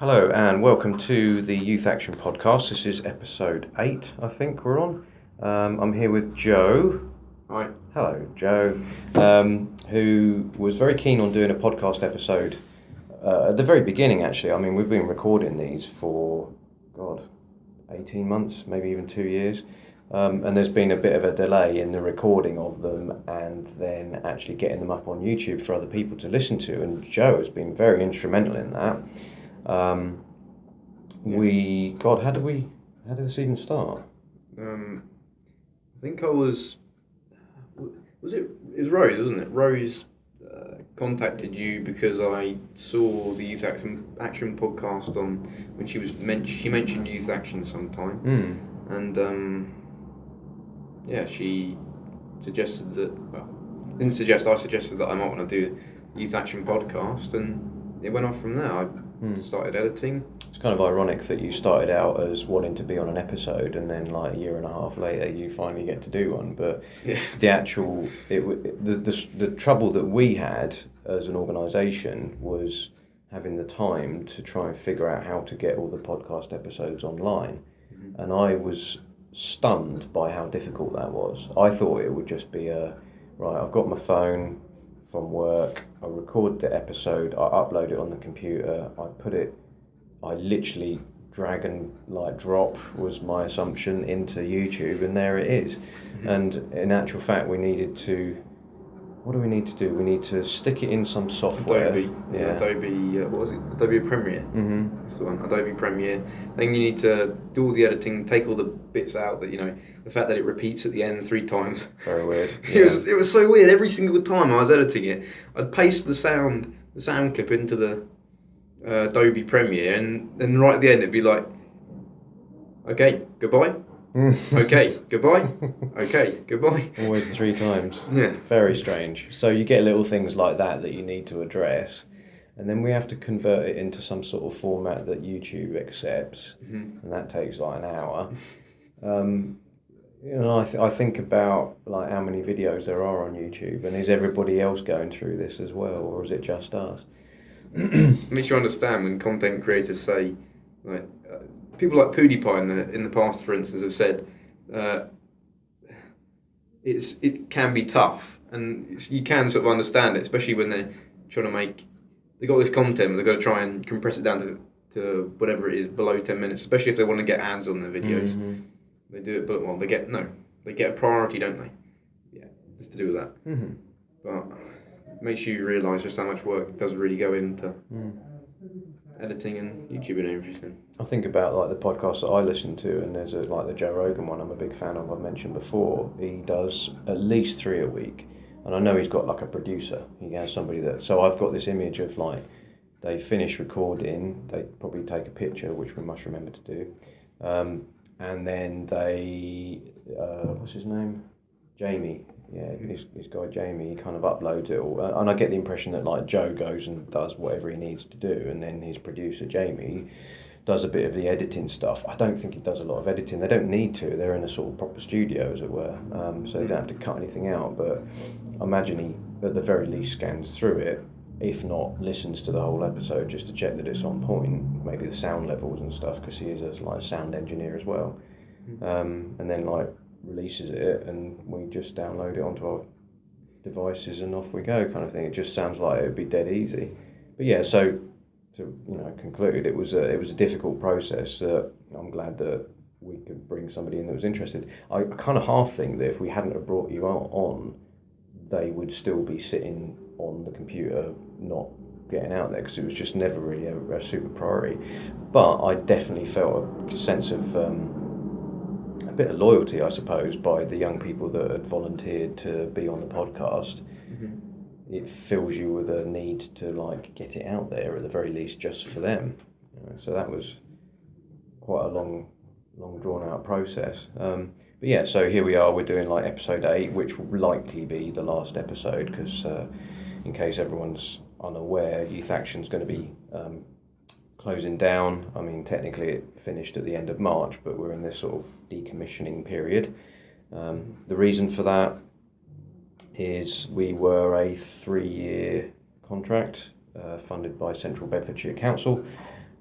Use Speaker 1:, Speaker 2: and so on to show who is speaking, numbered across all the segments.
Speaker 1: Hello and welcome to the Youth Action Podcast. This is episode 8, I think we're on. I'm here with Joe.
Speaker 2: Hi.
Speaker 1: Hello, Joe, who was very keen on doing a podcast episode at the very beginning, actually. I mean, we've been recording these for, 18 months, maybe even 2 years. And there's been a bit of a delay in the recording of them and then actually getting them up on YouTube for other people to listen to. And Joe has been very instrumental in that. How did this even start?
Speaker 2: I think it was Rose, wasn't it? Rose contacted you because I saw the Youth Action podcast on when she mentioned Youth Action sometime, and she suggested that. I suggested that I might want to do a Youth Action podcast, and it went off from there. I started editing.
Speaker 1: It's kind of ironic that you started out as wanting to be on an episode, and then like a year and a half later, you finally get to do one. But the trouble that we had as an organisation was having the time to try and figure out how to get all the podcast episodes online, and I was stunned by how difficult that was. I thought it would just be I've got my phone from work, I record the episode, I upload it on the computer, I literally drag and drop was my assumption into YouTube, and there it is. And in actual fact, what do we need to do? We need to stick it in some software.
Speaker 2: Adobe Premiere. That's the one, Adobe Premiere. Then you need to do all the editing, take all the bits out that, the fact that it repeats at the end 3 times.
Speaker 1: Very weird.
Speaker 2: It was so weird. Every single time I was editing it, I'd paste the sound clip into the Adobe Premiere, and then right at the end it'd be like, okay, goodbye. Okay, goodbye. Okay, goodbye.
Speaker 1: Always 3 times.
Speaker 2: Yeah.
Speaker 1: Very strange. So you get little things like that you need to address, and then we have to convert it into some sort of format that YouTube accepts, and that takes like an hour. I think about how many videos there are on YouTube, and is everybody else going through this as well, or is it just us?
Speaker 2: It makes you understand when content creators say, people like PewDiePie in the past, for instance, have said it can be tough, and you can sort of understand it, especially when they're trying to they've got this content, they've got to try and compress it down to whatever it is, below 10 minutes, especially if they want to get ads on their videos. They do it, but they get a priority, don't they? Yeah, just to do with that. But it makes you realise just how much work does really go into editing and YouTube and everything.
Speaker 1: I think about the podcasts that I listen to, and there's the Joe Rogan one I'm a big fan of. I've mentioned before. He does at least 3 a week, and I know he's got a producer. He has somebody so I've got this image of they finish recording, they probably take a picture, which we must remember to do, and then they what's his name, Jamie. Yeah, his guy Jamie, he kind of uploads it all, and I get the impression that Joe goes and does whatever he needs to do, and then his producer Jamie does a bit of the editing stuff. I don't think he does a lot of editing. They don't need to. They're in a sort of proper studio, as it were, so they don't have to cut anything out. But I imagine he, at the very least, scans through it, if not listens to the whole episode just to check that it's on point, maybe the sound levels and stuff, because he is a sound engineer as well, and then releases it, and we just download it onto our devices and off we go, kind of thing. It just sounds like it would be dead easy. But yeah, so to conclude, it was a difficult process. I'm glad that we could bring somebody in that was interested. I kind of half think that if we hadn't have brought you on, they would still be sitting on the computer, not getting out there, because it was just never really a super priority. But I definitely felt a sense of a bit of loyalty, I suppose, by the young people that had volunteered to be on the podcast. It fills you with a need to get it out there at the very least, just for them. So that was quite a long drawn out process. But yeah, so here we are. We're doing episode 8, which will likely be the last episode, because in case everyone's unaware, Youth Action's going to be closing down. I mean, technically it finished at the end of March, but we're in this sort of decommissioning period. The reason for that is we were a 3-year contract funded by Central Bedfordshire Council,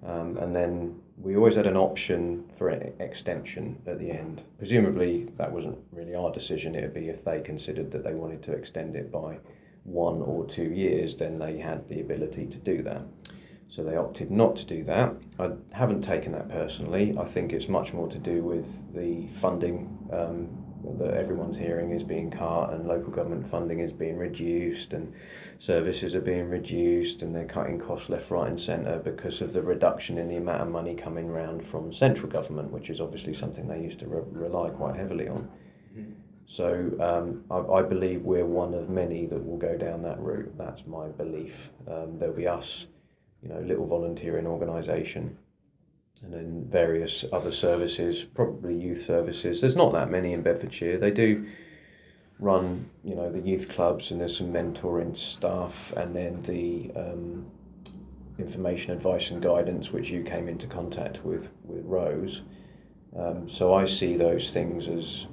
Speaker 1: And then we always had an option for an extension at the end. Presumably that wasn't really our decision. It would be if they considered that they wanted to extend it by 1 or 2 years, then they had the ability to do that. So they opted not to do that. I haven't taken that personally. I think it's much more to do with the funding that everyone's hearing is being cut, and local government funding is being reduced, and services are being reduced, and they're cutting costs left, right and centre because of the reduction in the amount of money coming round from central government, which is obviously something they used to rely quite heavily on. So I believe we're one of many that will go down that route. That's my belief. There'll be us, little volunteering organisation, and then various other services, probably youth services. There's not that many in Bedfordshire. They do run, the youth clubs, and there's some mentoring stuff, and then the information, advice and guidance, which you came into contact with Rose. So I see those things as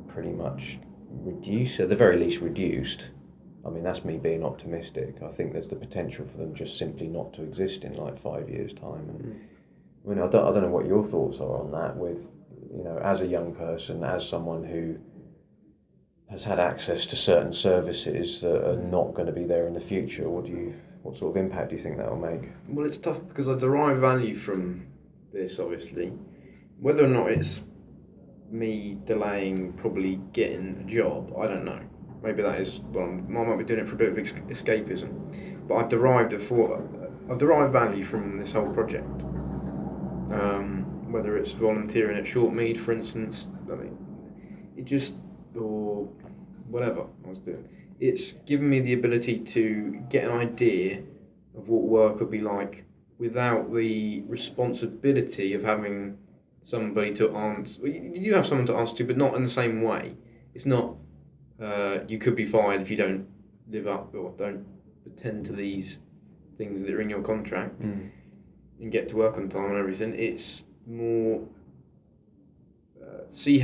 Speaker 1: pretty much reduced, at the very least reduced. I mean, that's me being optimistic. I think there's the potential for them just simply not to exist in like 5 years' time. And I don't know what your thoughts are on that, with, as a young person, as someone who has had access to certain services that are not going to be there in the future. What sort of impact do you think that will make?
Speaker 2: Well, it's tough because I derive value from this, obviously. Whether or not it's me delaying probably getting a job, I don't know. Maybe that is, I might be doing it for a bit of escapism. But I've derived value from this whole project. Whether it's volunteering at Shortmead, for instance, or whatever I was doing. It's given me the ability to get an idea of what work would be like without the responsibility of having somebody to answer. You have someone to answer to, but not in the same way. It's not, you could be fired if you don't live up or don't attend to these things that are in your contract and get to work on time and everything. It's more see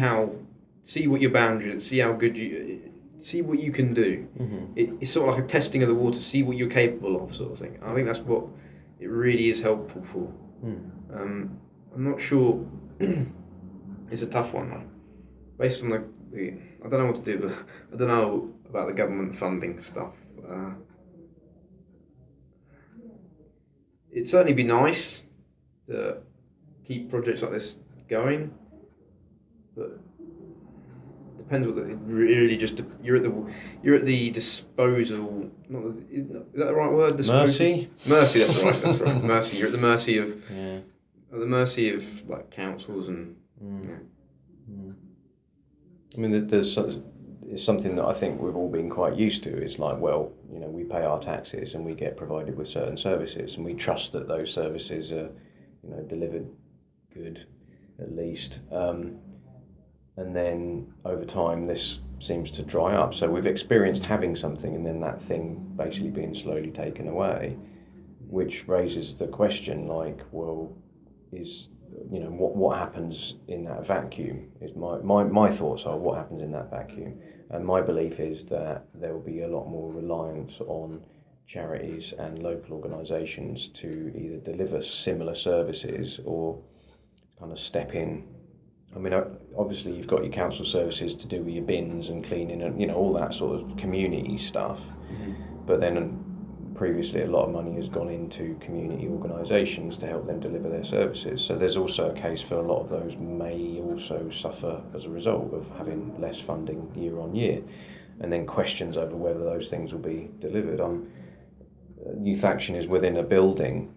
Speaker 2: what your boundaries, see how good see what you can do. It's sort of like a testing of the water, see what you're capable of, sort of thing. I think that's what it really is helpful for. I'm not sure. It's a tough one, though. Based on the I don't know what to do, but I don't know about the government funding stuff. It'd certainly be nice to keep projects like this going, but it depends what it really just. You're at the disposal. Is that the right word?
Speaker 1: Mercy.
Speaker 2: Mercy. That's right. That's right. Mercy. You're at the mercy of. Yeah. At the mercy of like councils and.
Speaker 1: I mean, it's something that I think we've all been quite used to. It's like, well, we pay our taxes and we get provided with certain services, and we trust that those services are, delivered good, at least. And then over time, this seems to dry up. So we've experienced having something and then that thing basically being slowly taken away, which raises the question, like, well, what happens in that vacuum? Is my thoughts are what happens in that vacuum, and my belief is that there will be a lot more reliance on charities and local organisations to either deliver similar services or kind of step in. I mean, obviously you've got your council services to do with your bins and cleaning and all that sort of community stuff, but then previously a lot of money has gone into community organisations to help them deliver their services. So there's also a case for a lot of those may also suffer as a result of having less funding year on year, and then questions over whether those things will be delivered. Youth Action is within a building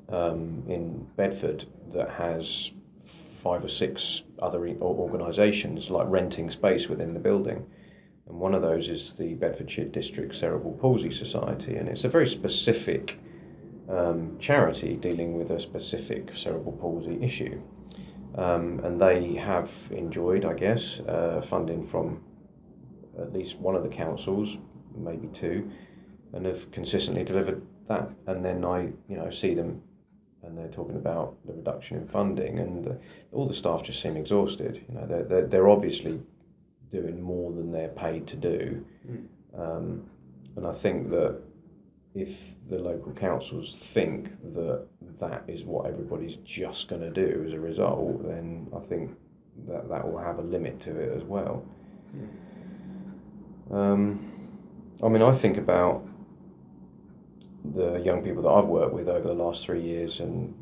Speaker 1: in Bedford that has 5 or 6 other organisations like renting space within the building. And one of those is the Bedfordshire District Cerebral Palsy Society, and it's a very specific charity dealing with a specific cerebral palsy issue. And they have enjoyed, I guess, funding from at least one of the councils, maybe 2, and have consistently delivered that. And then I see them and they're talking about the reduction in funding, and all the staff just seem exhausted. They're obviously doing more than they're paid to do, and I think that if the local councils think that that is what everybody's just going to do as a result, then I think that will have a limit to it as well. I mean, I think about the young people that I've worked with over the last 3 years and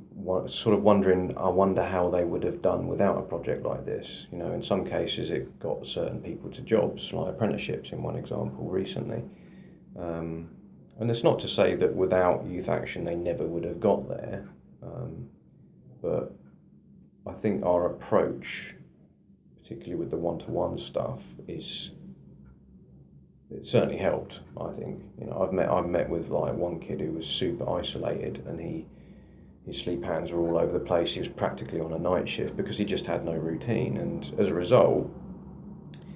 Speaker 1: sort of wondering, I wonder how they would have done without a project like this. You know, in some cases it got certain people to jobs, like apprenticeships in one example recently. And it's not to say that without Youth Action they never would have got there, but I think our approach, particularly with the one-to-one stuff, it certainly helped. I think, you know, I've met with like one kid who was super isolated, and his sleep patterns were all over the place. He was practically on a night shift because he just had no routine, and as a result,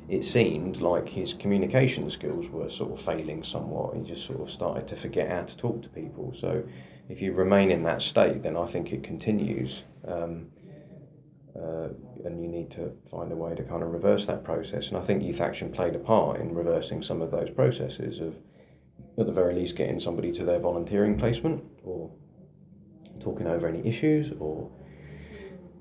Speaker 1: it seemed like his communication skills were sort of failing somewhat. He just sort of started to forget how to talk to people. So if you remain in that state, then I think it continues. And you need to find a way to kind of reverse that process. And I think Youth Action played a part in reversing some of those processes of, at the very least, getting somebody to their volunteering placement, or talking over any issues, or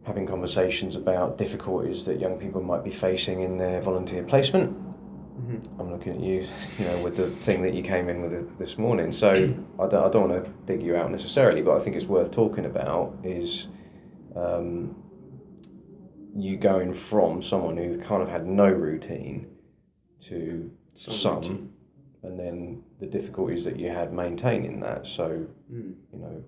Speaker 1: having conversations about difficulties that young people might be facing in their volunteer placement. Mm-hmm. I'm looking at you, you know, with the thing that you came in with this morning. So I don't want to dig you out necessarily, but I think it's worth talking about is you going from someone who kind of had no routine to some, and then the difficulties that you had maintaining that. So, you know,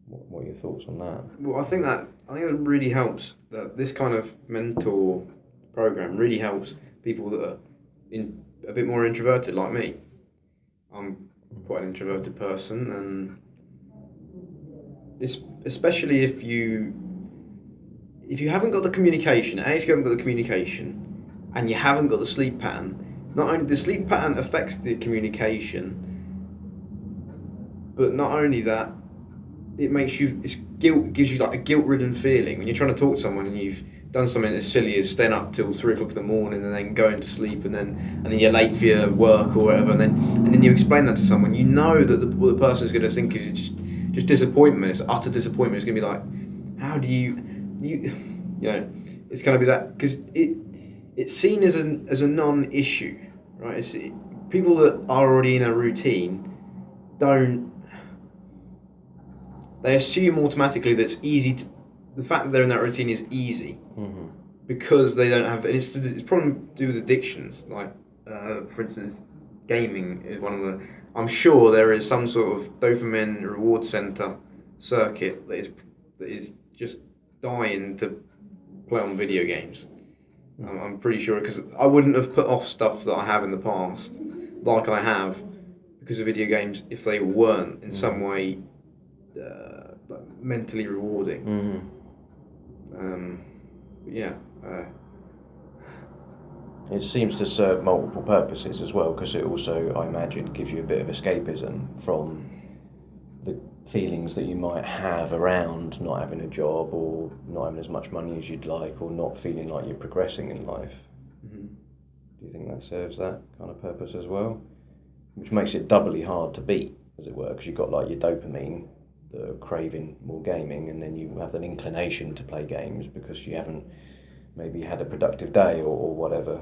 Speaker 1: what are your thoughts on that?
Speaker 2: Well, I think it really helps that this kind of mentor program really helps people that are a bit more introverted, like me. I'm quite an introverted person, and it's especially if you haven't got the communication. If you haven't got the communication, and you haven't got the sleep pattern, not only the sleep pattern affects the communication, but not only that, it makes you, gives you like a guilt-ridden feeling when you're trying to talk to someone and you've done something as silly as staying up till 3 o'clock in the morning and then going to sleep and then you're late for your work or whatever, and then you explain that to someone. You know that what the person is going to think is just disappointment. It's utter disappointment. It's going to be like, how do you know, it's going to be that, because it's seen as a non-issue, right? People that are already in a routine they assume automatically that it's easy the fact that they're in that routine is easy, mm-hmm. because they don't have, and it's probably to do with addictions, like for instance gaming is one of the, I'm sure there is some sort of dopamine reward center circuit that is just dying to play on video games. I'm pretty sure, because I wouldn't have put off stuff that I have in the past, like I have, because of video games, if they weren't in some way mentally rewarding.
Speaker 1: It seems to serve multiple purposes as well, because it also, I imagine, gives you a bit of escapism from the feelings that you might have around not having a job, or not having as much money as you'd like, or not feeling like you're progressing in life. Mm-hmm. Do you think that serves that kind of purpose as well? Which makes it doubly hard to beat, as it were, because you've got like your dopamine, the craving more gaming, and then you have an inclination to play games because you haven't maybe had a productive day or whatever.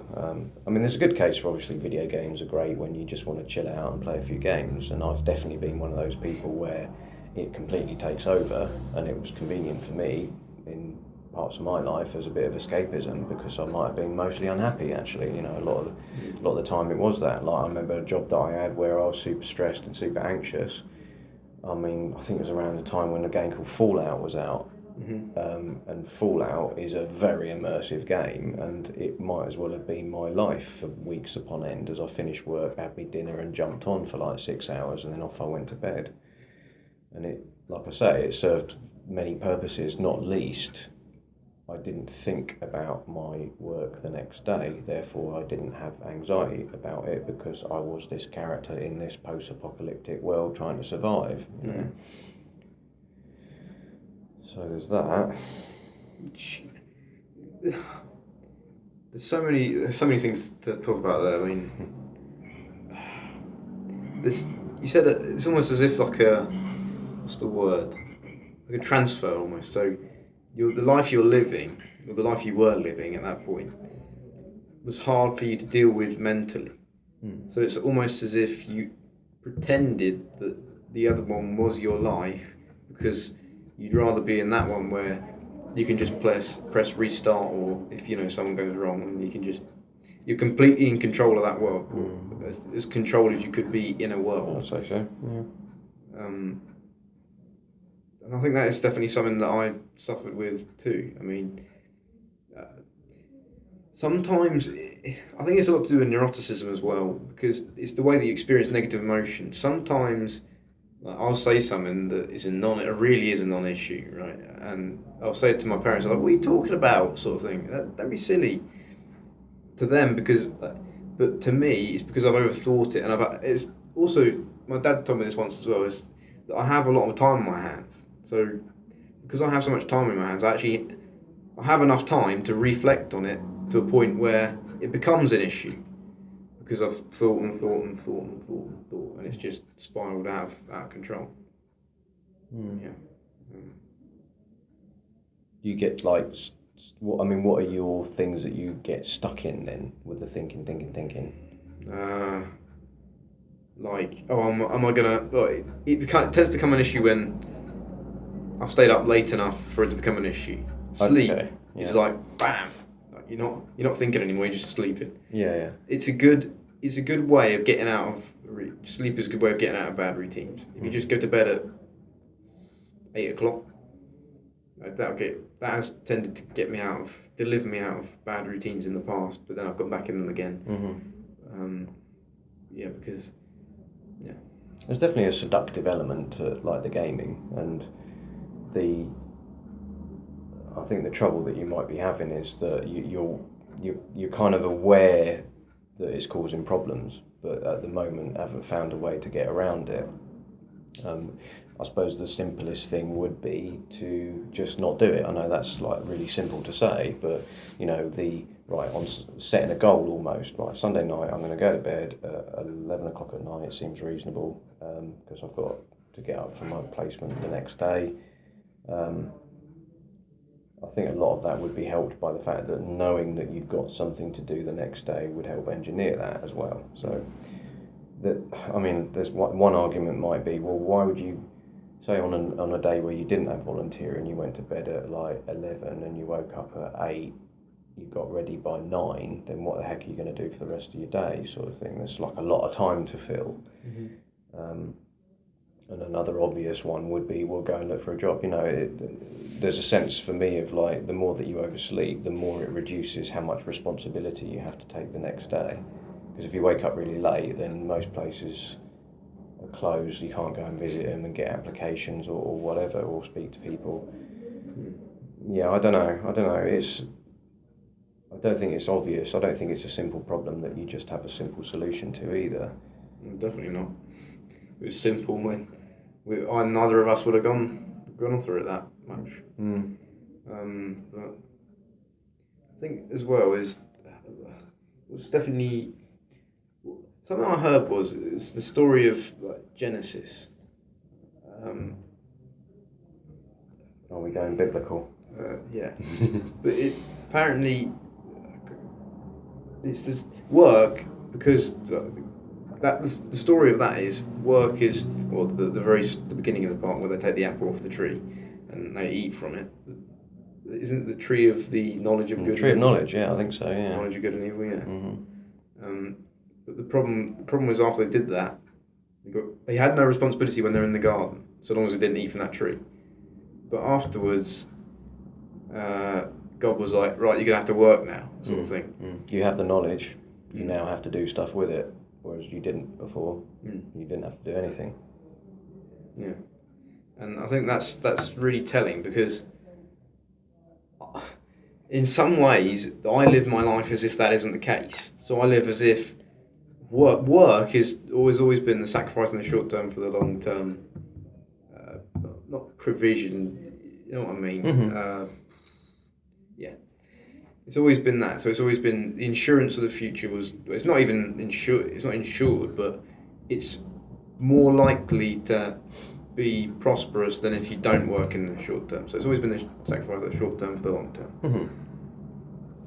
Speaker 1: I mean, there's a good case for, obviously, video games are great when you just want to chill out and play a few games, and I've definitely been one of those people where it completely takes over, and it was convenient for me in parts of my life as a bit of escapism, because I might have been mostly unhappy, actually. You know, a lot of the time it was that. Like, I remember a job that I had where I was super stressed and super anxious. I mean, I think it was around the time when a game called Fallout was out. Mm-hmm. And Fallout is a very immersive game, and it might as well have been my life for weeks upon end, as I finished work, had me dinner and jumped on for like 6 hours, and then off I went to bed. And it, like I say, it served many purposes, not least I didn't think about my work the next day, therefore I didn't have anxiety about it, because I was this character in this post-apocalyptic world trying to survive, you know. So there's that. There's so many things to talk about there. I mean, you said it's almost as if like what's the word?
Speaker 2: like a transfer almost. So the life you're living, or the life you were living at that point, was hard for you to deal with mentally. So it's almost as if you pretended that the other one was your life because you'd rather be in that one where you can just press restart, or if something goes wrong, and you're completely in control of that world, as control as you could be in a world.
Speaker 1: I'd say so. Yeah.
Speaker 2: And I think that is definitely something that I suffered with too. I mean, sometimes I think it's a lot to do with neuroticism as well, because it's the way that you experience negative emotion. Sometimes I'll say something that really is a non-issue, right? And I'll say it to my parents, like, "What are you talking about?" sort of thing. Don't be silly. To them, but to me, it's because I've overthought it, and it's also, my dad told me this once as well, is that I have a lot of time on my hands. So because I have so much time in my hands, I have enough time to reflect on it to a point where it becomes an issue, because I've thought and thought and thought and thought and thought, and it's just spiraled out of control. Yeah.
Speaker 1: You get what are your things that you get stuck in then with the thinking? Am I gonna? Well, it tends to become an issue when I've stayed up late enough for it to become an issue. Sleep is like bam. Like you're not thinking anymore. You're just sleeping. Yeah.
Speaker 2: It's a good way of getting out of sleep. Is a good way of getting out of bad routines. If you just go to bed at 8 o'clock, that has tended to deliver me out of bad routines in the past. But then I've got back in them again. Because
Speaker 1: there's definitely a seductive element to like the gaming, and I think the trouble that you might be having is that you're kind of aware that it's causing problems, but at the moment haven't found a way to get around it. I suppose the simplest thing would be to just not do it. I know that's like really simple to say, but on setting a goal almost. Right, Sunday night I'm going to go to bed at 11 o'clock at night. It seems reasonable because I've got to get up for my placement the next day. I think a lot of that would be helped by the fact that knowing that you've got something to do the next day would help engineer that as well. So, there's one argument might be, well, why would you say on a day where you didn't have volunteer and you went to bed at like 11 and you woke up at 8, you got ready by 9, then what the heck are you going to do for the rest of your day, sort of thing? There's like a lot of time to fill. And another obvious one would be, well, go and look for a job. There's a sense for me of like, the more that you oversleep, the more it reduces how much responsibility you have to take the next day. Because if you wake up really late, then most places are closed. You can't go and visit them and get applications or whatever, or speak to people. Yeah, I don't know. I don't think it's obvious. I don't think it's a simple problem that you just have a simple solution to either.
Speaker 2: Definitely not. It was simple when neither of us would have gone through it that much. But I think as well was definitely something I heard it's the story of like Genesis.
Speaker 1: Are we going biblical?
Speaker 2: Yeah, but apparently it's this work, because the story of that is work is the beginning of the part where they take the apple off the tree and they eat from it. Isn't it the tree of the knowledge of good?
Speaker 1: Tree of knowledge, yeah, I think so. Yeah.
Speaker 2: Knowledge of good and evil, yeah. But the problem was after they did that, they had no responsibility when they're in the garden, so long as they didn't eat from that tree. But afterwards, God was like, right, you're gonna have to work now, sort of thing.
Speaker 1: You have the knowledge, you now have to do stuff with it. Whereas you didn't before. You didn't have to do anything.
Speaker 2: Yeah, and I think that's really telling, because in some ways I live my life as if that isn't the case. So I live as if work is always been the sacrifice in the short term for the long term. Not provision, you know what I mean? Yeah. It's always been that. So it's always been the insurance of the future it's not even insured. It's not insured, but it's more likely to be prosperous than if you don't work in the short term. So it's always been the sacrifice of the short term for the long term.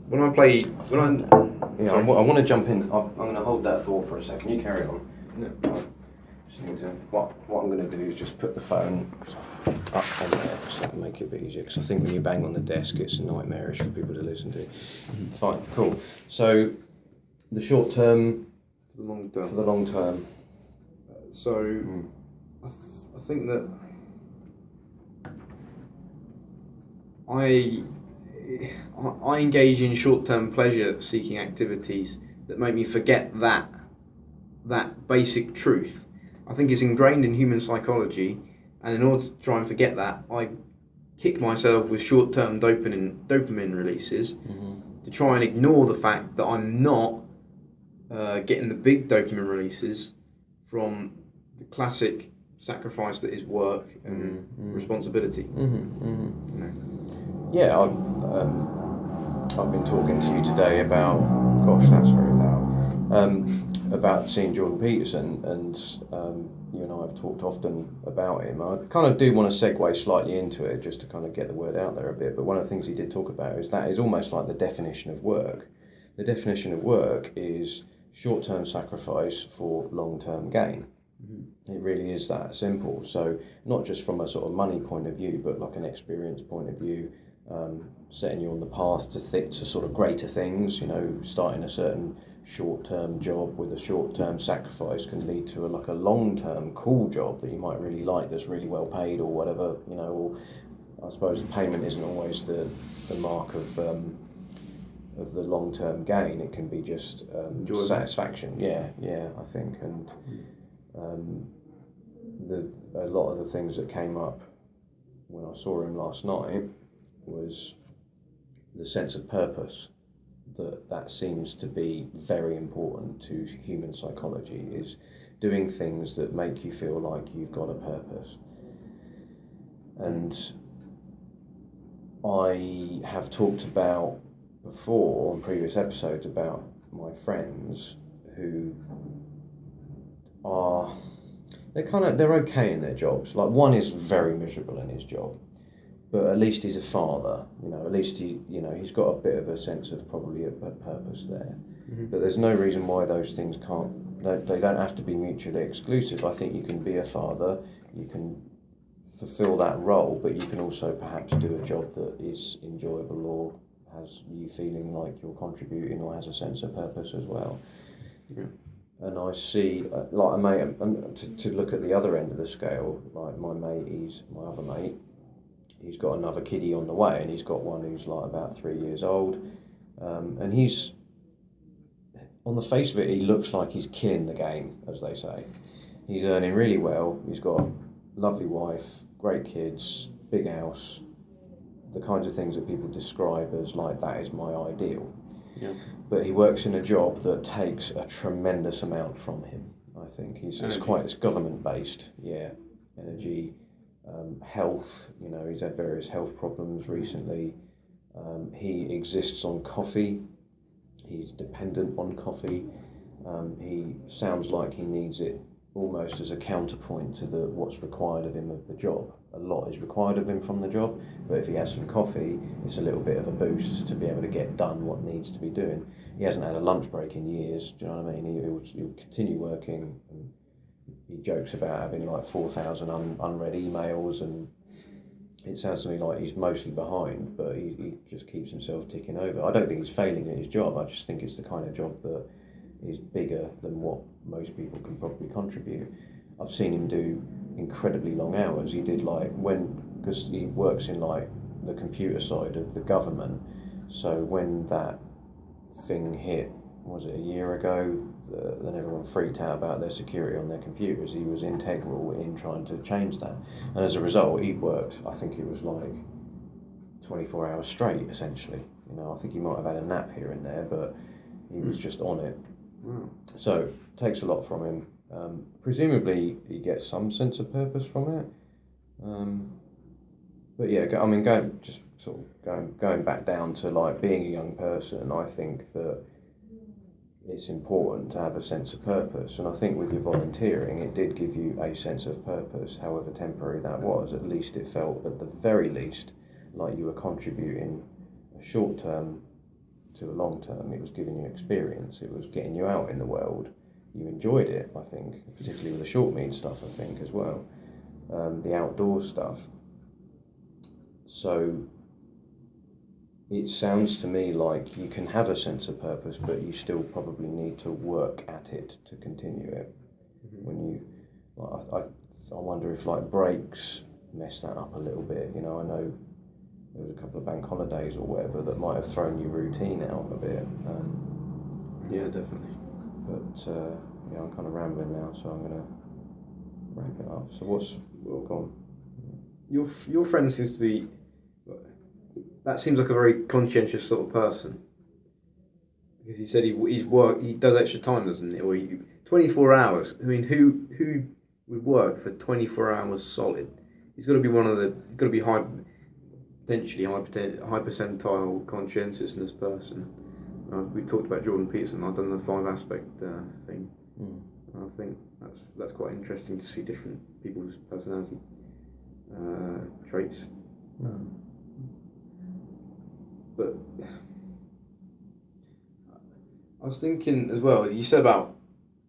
Speaker 2: When I play,
Speaker 1: I want to jump in. I'm going to hold that thought for a second. You carry on.
Speaker 2: Yeah.
Speaker 1: Just need to, what I'm going to do is just put the phone up on there so I can make it a bit easier, because I think when you bang on the desk it's nightmarish for people to listen to. Fine, cool. So the short term
Speaker 2: For the long term.
Speaker 1: for the long term.
Speaker 2: So I think that I engage in short-term pleasure-seeking activities that make me forget that basic truth. I think it's ingrained in human psychology, and in order to try and forget that, I kick myself with short-term dopamine releases to try and ignore the fact that I'm not getting the big dopamine releases from the classic sacrifice that is work and responsibility. You know?
Speaker 1: Yeah, I've been talking to you today about, gosh, that's very loud, about seeing Jordan Peterson, and you and I have talked often about him. I kind of do want to segue slightly into it just to kind of get the word out there a bit, but one of the things he did talk about is that is almost like the definition of work. The definition of work is short-term sacrifice for long-term gain. It really is that simple. So not just from a sort of money point of view, but like an experience point of view, setting you on the path to sort of greater things. You know, starting a certain short-term job with a short-term sacrifice can lead to a long-term cool job that you might really like, that's really well paid or whatever. You know, or I suppose payment isn't always the mark of the long-term gain. It can be just satisfaction. Yeah, I think, and a lot of the things that came up when I saw him last night was the sense of purpose. That seems to be very important to human psychology, is doing things that make you feel like you've got a purpose. And I have talked about before on previous episodes about my friends who are, they're okay in their jobs. Like, one is very miserable in his job, but at least he's a father, you know, at least he's got a bit of a sense of probably a purpose there. But there's no reason why those things they don't have to be mutually exclusive. I think you can be a father, you can fulfill that role, but you can also perhaps do a job that is enjoyable or has you feeling like you're contributing or has a sense of purpose as well. And I see, like a mate, to look at the other end of the scale, like my other mate, he's got another kiddie on the way, and he's got one who's like about 3 years old, and he's, on the face of it, he looks like he's killing the game, as they say. He's earning really well, he's got a lovely wife, great kids, big house, the kinds of things that people describe as like, that is my ideal.
Speaker 2: Yeah.
Speaker 1: But he works in a job that takes a tremendous amount from him. I think it's government based. Yeah, energy, health. You know, he's had various health problems recently. He exists on coffee. He's dependent on coffee. He sounds like he needs it almost as a counterpoint to what's required of him of the job. A lot is required of him from the job, but if he has some coffee, it's a little bit of a boost to be able to get done what needs to be doing. He hasn't had a lunch break in years, do you know what I mean? He'll continue working, and he jokes about having like 4,000 unread emails, and it sounds to me like he's mostly behind, but he just keeps himself ticking over. I don't think he's failing at his job, I just think it's the kind of job that is bigger than what most people can probably contribute. I've seen him do incredibly long hours. He did because he works in like the computer side of the government, so when that thing hit, was it a year ago, then everyone freaked out about their security on their computers. He was integral in trying to change that, and as a result he worked, I think it was like 24 hours straight essentially. You know, I think he might have had a nap here and there, but he was just on it. So it takes a lot from him. Presumably he gets some sense of purpose from it. But yeah, I mean, going back down to like being a young person, I think that it's important to have a sense of purpose. And I think with your volunteering, it did give you a sense of purpose, however temporary that was. At least it felt, at the very least, like you were contributing a short term to a long term. It was giving you experience. It was getting you out in the world. You enjoyed it, I think, particularly with the Shortmead stuff, I think, as well. The outdoor stuff. So it sounds to me like you can have a sense of purpose, but you still probably need to work at it to continue it. When you, like, I wonder if like breaks mess that up a little bit. You know, I know there was a couple of bank holidays or whatever that might have thrown your routine out a bit.
Speaker 2: Yeah, definitely.
Speaker 1: But yeah, I'm kind of rambling now, so I'm gonna wrap it up. So well gone.
Speaker 2: Your friend seems to be. That seems like a very conscientious sort of person. Because he said he does extra time, doesn't he? Or 24 hours. I mean, who would work for 24 hours solid? He's got to be he's got to be potentially high percentile conscientiousness person. We talked about Jordan Peterson. I've done the 5-aspect thing. I think that's quite interesting to see different people's personality traits. But I was thinking as well, you said about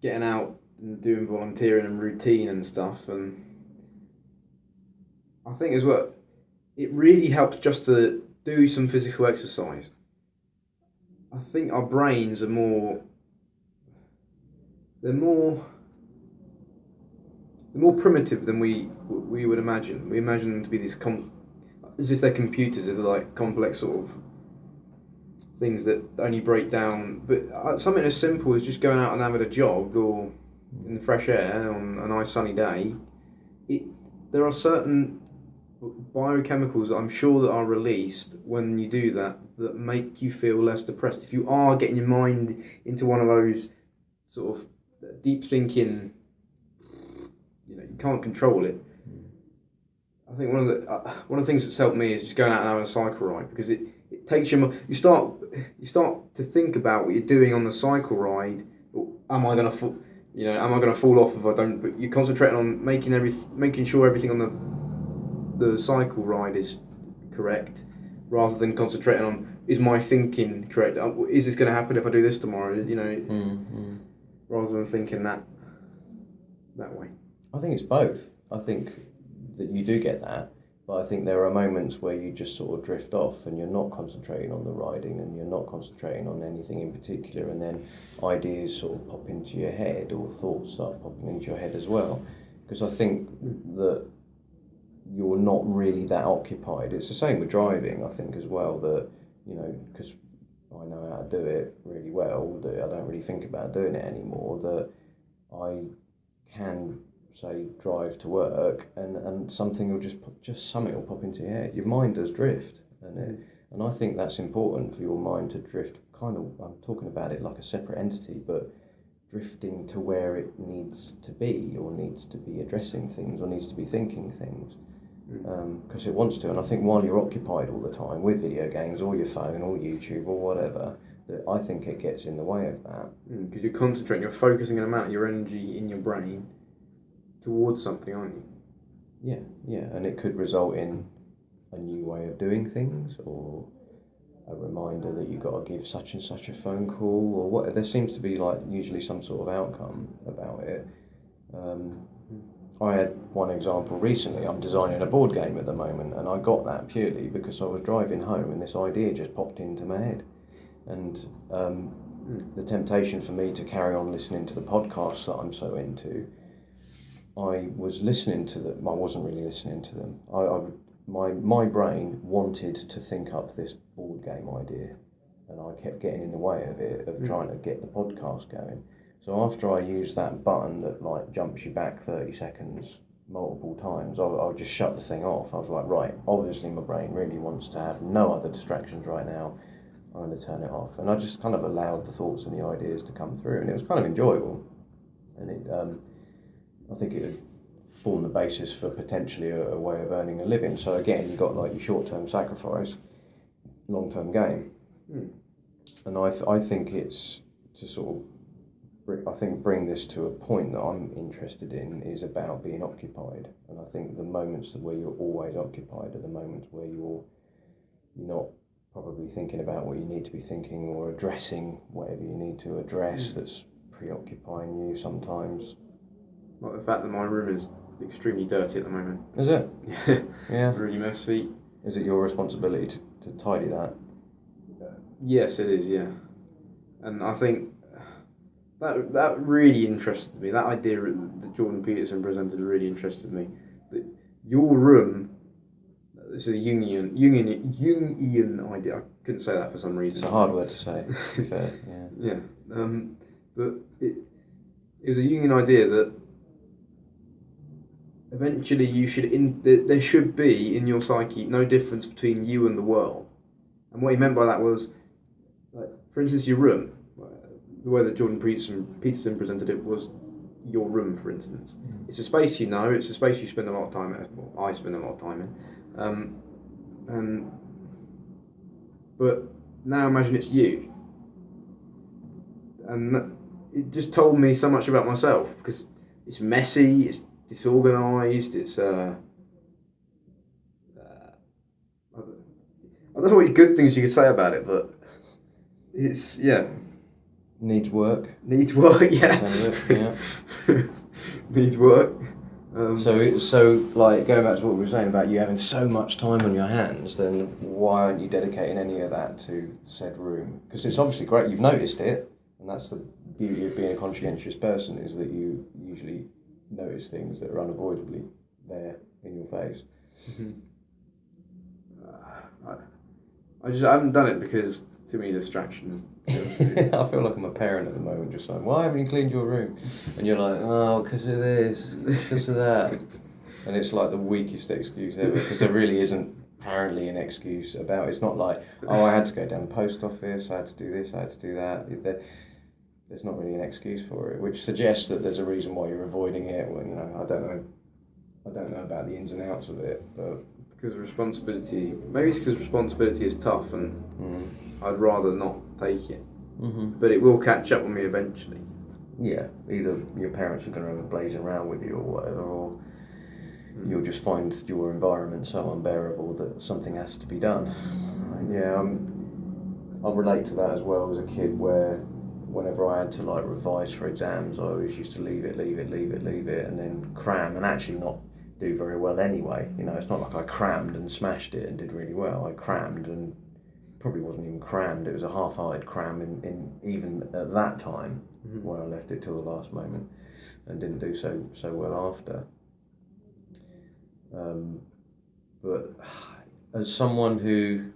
Speaker 2: getting out and doing volunteering and routine and stuff, and I think as well, it really helps just to do some physical exercise. I think our brains are more primitive than we would imagine. We imagine them to be as if they're computers, as they're like complex sort of things that only break down. But something as simple as just going out and having a jog or in the fresh air on a nice sunny day, there are certain biochemicals that I'm sure that are released when you do that make you feel less depressed. If you are getting your mind into one of those sort of deep thinking, you can't control it. I think one of the things that's helped me is just going out and having a cycle ride, because it takes you start to think about what you're doing on the cycle ride. Am I going to fall off if I don't? But you're concentrating on making sure everything on the cycle ride is correct, rather than concentrating on, is my thinking correct? Is this going to happen if I do this tomorrow? Rather than thinking that way.
Speaker 1: I think it's both. I think that you do get that, but I think there are moments where you just sort of drift off and you're not concentrating on the riding and you're not concentrating on anything in particular, and then ideas sort of pop into your head or thoughts start popping into your head as well, because I think that you're not really that occupied. It's the same with driving, I think, as well, that, because I know how to do it really well, that I don't really think about doing it anymore, that I can say drive to work and something will something will pop into your head. Your mind does drift, and I think that's important for your mind to drift. I'm talking about it like a separate entity, but drifting to where it needs to be, or needs to be addressing things, or needs to be thinking things, because it wants to. And I think while you're occupied all the time with video games or your phone or YouTube or whatever, that I think it gets in the way of that.
Speaker 2: Because you're concentrating, you're focusing an amount of your energy in your brain towards something, aren't you?
Speaker 1: Yeah, and it could result in a new way of doing things, or a reminder that you've got to give such and such a phone call, or what. There seems to be usually some sort of outcome about it. I had one example recently. I'm designing a board game at the moment, and I got that purely because I was driving home and this idea just popped into my head, and the temptation for me to carry on listening to the podcasts that I'm so into, I was listening to them. I wasn't really listening to them. My brain wanted to think up this board game idea, and I kept getting in the way of it, of trying to get the podcast going. So after I used that button that jumps you back 30 seconds multiple times, I would just shut the thing off. I was like, right, obviously my brain really wants to have no other distractions right now. I'm going to turn it off. And I just kind of allowed the thoughts and the ideas to come through, and it was kind of enjoyable. And I think it would form the basis for potentially a way of earning a living. So again, you've got your short-term sacrifice, long-term gain. And I think it's to sort of bring this to a point that I'm interested in is about being occupied. And I think the moments where you're always occupied are the moments where you're not probably thinking about what you need to be thinking or addressing whatever you need to address that's preoccupying you sometimes.
Speaker 2: Like the fact that my room is extremely dirty at the moment.
Speaker 1: Is it? Yeah.
Speaker 2: Really messy.
Speaker 1: Is it your responsibility to tidy that?
Speaker 2: Yes, it is, yeah. And I think that really interested me. That idea that Jordan Peterson presented really interested me. That your room, this is a Jungian idea. I couldn't say that for some reason.
Speaker 1: It's a hard word to say, to be fair. Yeah.
Speaker 2: But it was a Jungian idea that eventually there should be in your psyche no difference between you and the world. And what he meant by that was, like, for instance, your room. The way that Jordan Peterson presented it was your room, for instance. It's a space you know. It's a space you spend a lot of time in. Well, I spend a lot of time in. But now imagine it's you. And it just told me so much about myself, because it's messy, it's disorganised, it's I don't know what good things you could say about it, but it's, yeah.
Speaker 1: Needs work.
Speaker 2: Needs work, yeah. Needs work.
Speaker 1: So like, going back to what we were saying about you having so much time on your hands, then why aren't you dedicating any of that to said room? Because it's obviously great, you've noticed it, and that's the beauty of being a conscientious person, is that you usually notice things that are unavoidably there in your face.
Speaker 2: I haven't done it because too many distractions.
Speaker 1: I feel like I'm a parent at the moment, just like, why haven't you cleaned your room? And you're like, oh, because of this, because of that. And it's like the weakest excuse ever, because there really isn't apparently an excuse about it. It's not like, oh, I had to go down the post office, I had to do this, I had to do that. There's not really an excuse for it, which suggests that there's a reason why you're avoiding it. When, I don't know about the ins and outs of it, but
Speaker 2: because maybe it's because responsibility is tough, and I'd rather not take it. But it will catch up with me eventually.
Speaker 1: Yeah, either your parents are going to have a blazing around with you or whatever, or you'll just find your environment so unbearable that something has to be done. Yeah, I'll relate to that as well as a kid, where whenever I had to like revise for exams, I always used to leave it, and then cram and actually not do very well anyway. It's not like I crammed and smashed it and did really well. I crammed and probably wasn't even crammed. It was a half-hearted cram in even at that time, when I left it till the last moment and didn't do so well after. But as someone who,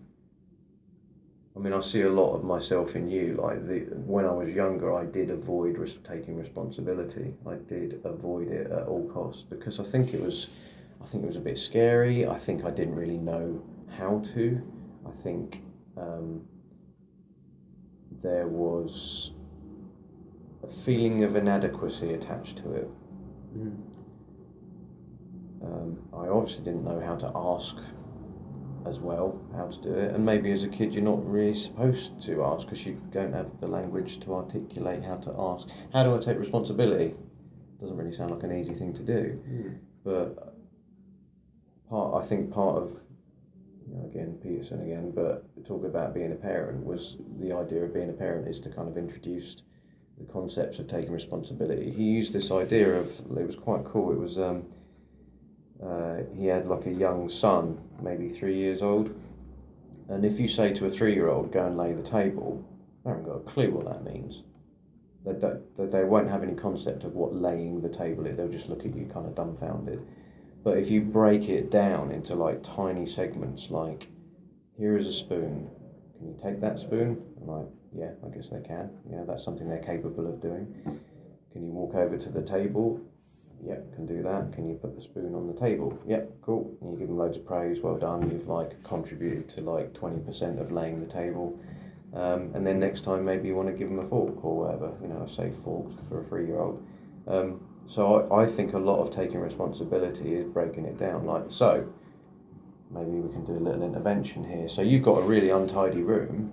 Speaker 1: I see a lot of myself in you. Like when I was younger, I did avoid taking responsibility. I did avoid it at all costs, because I think it was a bit scary. I think I didn't really know how to. I think there was a feeling of inadequacy attached to it. I obviously didn't know how to ask as well, how to do it, and maybe as a kid you're not really supposed to ask, because you don't have the language to articulate how to ask. How do I take responsibility? Doesn't really sound like an easy thing to do. But I think part of, again, Peterson again, but talking about being a parent, was the idea of being a parent is to kind of introduce the concepts of taking responsibility. He used this idea of, it was quite cool, it was he had like a young son, maybe 3 years old, and if you say to a 3-year-old, go and lay the table, they haven't got a clue what that means. They won't have any concept of what laying the table is. They'll just look at you kind of dumbfounded. But if you break it down into like tiny segments, like, here is a spoon, can you take that spoon? I'm like, yeah, I guess they can. Yeah, that's something they're capable of doing. Can you walk over to the table? Yep, can do that. Can you put the spoon on the table? Yep, cool. And you give them loads of praise. Well done. You've like contributed to like 20% of laying the table. And then next time maybe you want to give them a fork or whatever. A safe fork for a 3-year-old. So I think a lot of taking responsibility is breaking it down. Like, so maybe we can do a little intervention here. So you've got a really untidy room.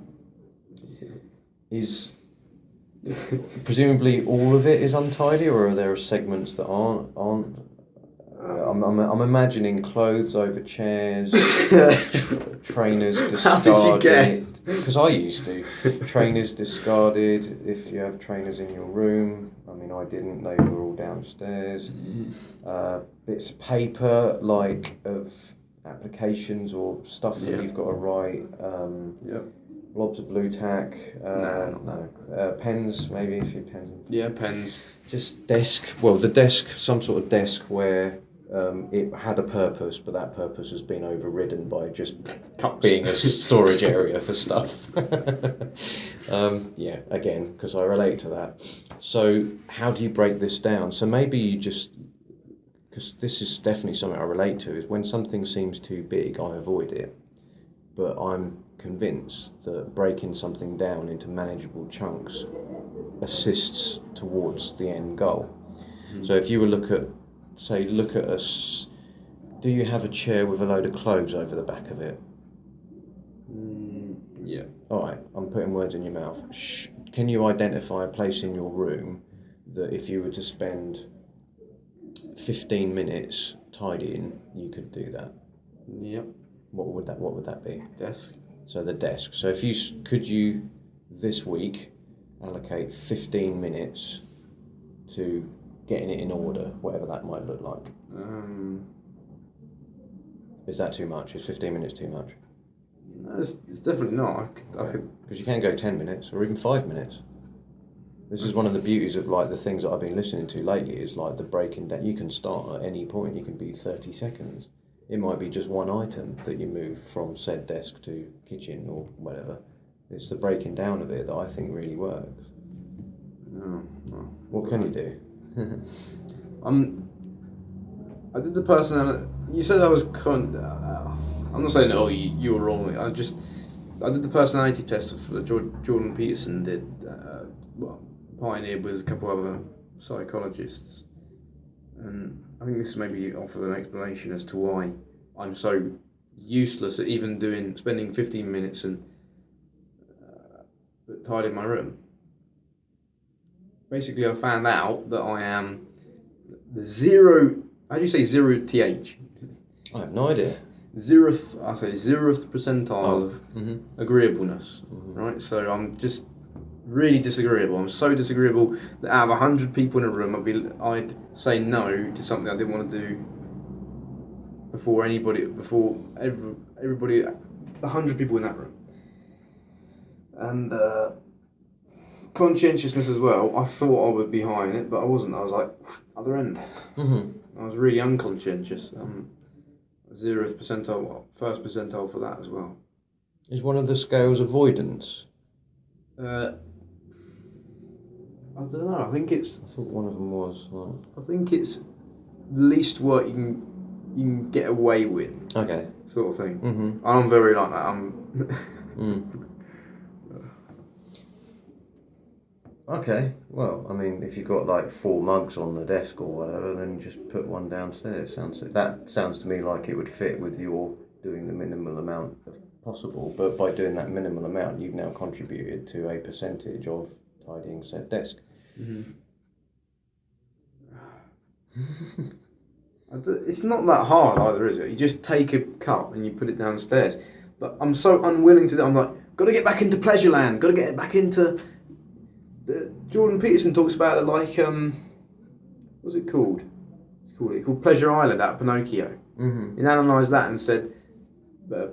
Speaker 1: Presumably all of it is untidy, or are there segments that aren't? I'm imagining clothes over chairs, trainers discarded.
Speaker 2: How did you guess?
Speaker 1: Because I used to. Trainers discarded if you have trainers in your room. I mean, I didn't. They were all downstairs. Bits of paper, like of applications or stuff that you've got to write. Blobs of blue tack. No. Pens, maybe a few pens.
Speaker 2: Yeah, pens.
Speaker 1: Just desk. Well, the desk, some sort of desk where it had a purpose, but that purpose has been overridden by just being a storage area for stuff. Again, because I relate to that. So how do you break this down? So maybe you just, because this is definitely something I relate to, is when something seems too big, I avoid it. But I'm convinced that breaking something down into manageable chunks assists towards the end goal. So if you were look at us, do you have a chair with a load of clothes over the back of it?
Speaker 2: Yeah.
Speaker 1: Alright, I'm putting words in your mouth. Can you identify a place in your room that if you were to spend 15 minutes tidying, you could do that?
Speaker 2: Yep.
Speaker 1: What would that be?
Speaker 2: Desk.
Speaker 1: So the desk. So if you this week allocate 15 minutes to getting it in order, whatever that might look like. Is that too much? Is 15 minutes too much?
Speaker 2: No, it's definitely not. I could.
Speaker 1: Because you can go 10 minutes or even 5 minutes. This is one of the beauties of like the things that I've been listening to lately is like the breaking down. You can start at any point. You can be 30 seconds. It might be just one item that you move from said desk to kitchen or whatever. It's the breaking down of it that I think really works.
Speaker 2: No.
Speaker 1: What can you do?
Speaker 2: I did the personality. You said I was I'm not saying you were wrong. I did the personality test that Jordan Peterson did. Pioneered with a couple other psychologists, and I think this maybe offers an explanation as to why I'm so useless at even spending 15 minutes and tidying my room. Basically, I found out that I am the zero. How do you say zero th?
Speaker 1: I have no idea.
Speaker 2: Zeroth percentile of agreeableness. Right, so I'm just really disagreeable. I'm so disagreeable that out of 100 people in a room, I'd say no to something I didn't want to do before everybody, 100 people in that room. And conscientiousness as well. I thought I would be high in it, but I wasn't. I was like other end. I was really unconscientious. 0th percentile, 1st percentile for that as well.
Speaker 1: Is one of the scales avoidance?
Speaker 2: I don't know. I think it's.
Speaker 1: I thought one of them was.
Speaker 2: I think it's the least work you can get away with.
Speaker 1: Okay.
Speaker 2: Sort of thing. I'm very like that.
Speaker 1: Okay. Well, I mean, if you've got like 4 mugs on the desk or whatever, then you just put one downstairs. That sounds to me like it would fit with your doing the minimal amount of possible. But by doing that minimal amount, you've now contributed to a percentage of tidying said desk.
Speaker 2: It's not that hard either, is it? You just take a cup and you put it downstairs. But I'm so unwilling to do. I'm like, got to get back into Pleasureland. Got to get back into. Jordan Peterson talks about it like what's it called? It's called Pleasure Island out of Pinocchio. He analysed that and said,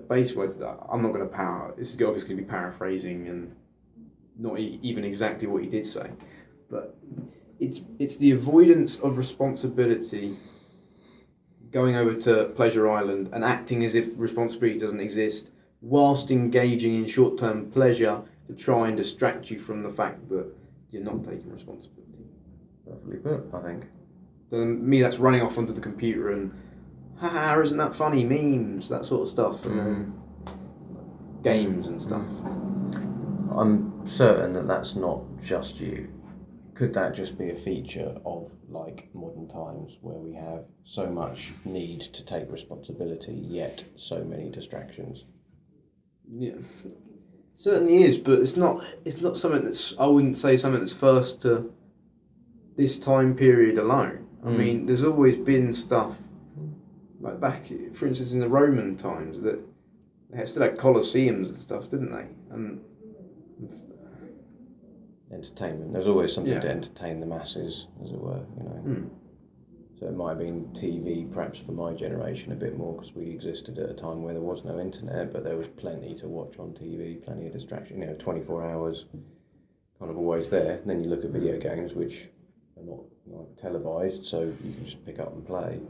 Speaker 2: basically, I'm not going to this is obviously be paraphrasing and not even exactly what he did say, but it's the avoidance of responsibility, going over to Pleasure Island and acting as if responsibility doesn't exist, whilst engaging in short-term pleasure to try and distract you from the fact that you're not taking responsibility.
Speaker 1: Perfectly put, I think.
Speaker 2: So me, that's running off onto the computer and, haha, isn't that funny? Memes, that sort of stuff, and then games and stuff.
Speaker 1: I'm certain that that's not just you. Could that just be a feature of like modern times where we have so much need to take responsibility, yet so many distractions?
Speaker 2: Yeah. certainly is, but it's not something that's, I wouldn't say something that's first to this time period alone. I mean, there's always been stuff, like back, for instance, in the Roman times, that they still had colosseums and stuff, didn't they? And
Speaker 1: entertainment. There's always something
Speaker 2: Yeah.
Speaker 1: to entertain the masses, as it were, you know. So it might have been TV, perhaps for my generation, a bit more, because we existed at a time where there was no internet, but there was plenty to watch on TV, plenty of distraction, 24 hours, kind of always there. And then you look at video games, which are not like televised, so you can just pick up and play.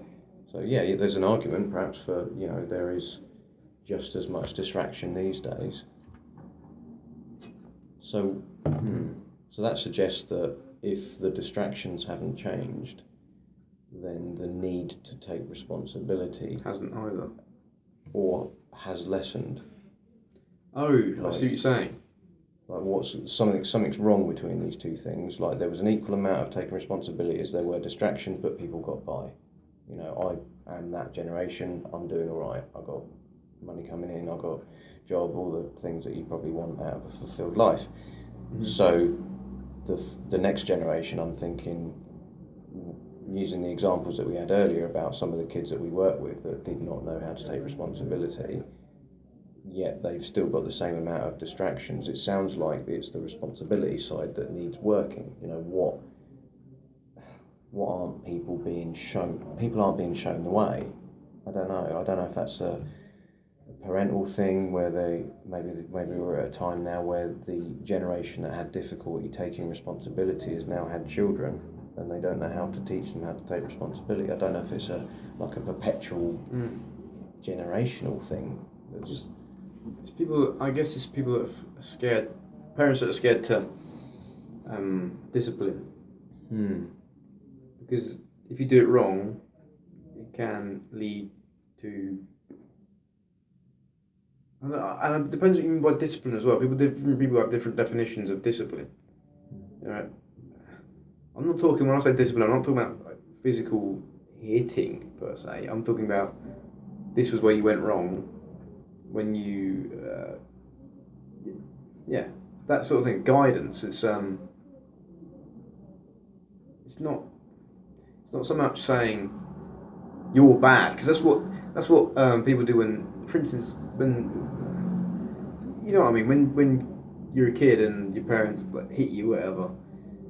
Speaker 1: So yeah, there's an argument perhaps for, there is just as much distraction these days. So, so that suggests that if the distractions haven't changed, then the need to take responsibility
Speaker 2: hasn't either.
Speaker 1: or has lessened.
Speaker 2: Oh, I see what you're saying.
Speaker 1: Like something's wrong between these two things. Like there was an equal amount of taking responsibility as there were distractions, but people got by. I am that generation. I'm doing all right. I got money coming in. I got job. All the things that you probably want out of a fulfilled life. So the next generation, I'm thinking, using the examples that we had earlier about some of the kids that we work with that did not know how to take responsibility, yet they've still got the same amount of distractions. It sounds like it's the responsibility side that needs working. What aren't people being shown? People aren't being shown the way. I don't know if that's a parental thing where maybe we're at a time now where the generation that had difficulty taking responsibility has now had children and they don't know how to teach them how to take responsibility. I don't know if it's a perpetual generational thing.
Speaker 2: It's people. I guess it's people that are scared. Parents that are scared to discipline. Because if you do it wrong, it can lead to. And it depends what you mean by discipline as well. Different people have different definitions of discipline. I'm not talking, when I say discipline, I'm not talking about like physical hitting per se. I'm talking about this was where you went wrong when you, that sort of thing. Guidance. It's not so much saying you're bad, because that's what people do when, for instance, you know what I mean, when you're a kid and your parents hit you, whatever.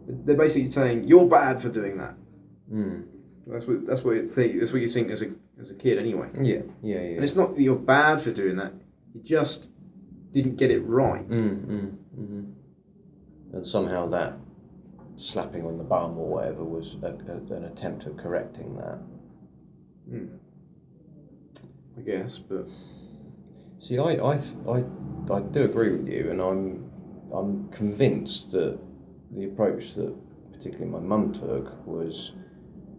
Speaker 2: They're basically saying you're bad for doing that. That's what you think as a kid anyway.
Speaker 1: Yeah.
Speaker 2: And it's not that you're bad for doing that. You just didn't get it right.
Speaker 1: And somehow that slapping on the bum or whatever was an attempt at correcting that.
Speaker 2: I guess, but
Speaker 1: see, I do agree with you, and I'm convinced that the approach that particularly my mum took was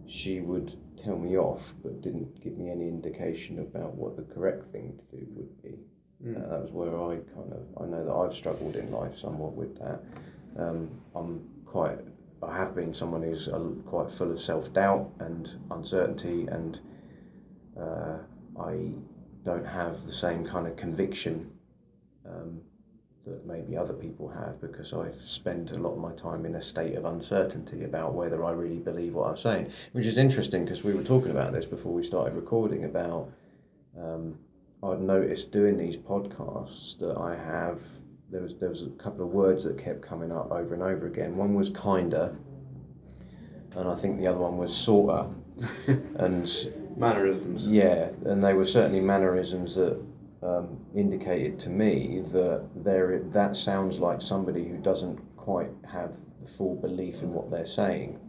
Speaker 1: she would tell me off but didn't give me any indication about what the correct thing to do would be. That was where I know that I've struggled in life somewhat with that. I have been someone who's quite full of self-doubt and uncertainty, and I don't have the same kind of conviction that maybe other people have, because I've spent a lot of my time in a state of uncertainty about whether I really believe what I'm saying, which is interesting because we were talking about this before we started recording about I'd noticed doing these podcasts that I have, there was a couple of words that kept coming up over and over again. One was kinda, and I think the other one was sorta. And
Speaker 2: mannerisms.
Speaker 1: Yeah, and they were certainly mannerisms that indicated to me that that sounds like somebody who doesn't quite have the full belief in what they're saying.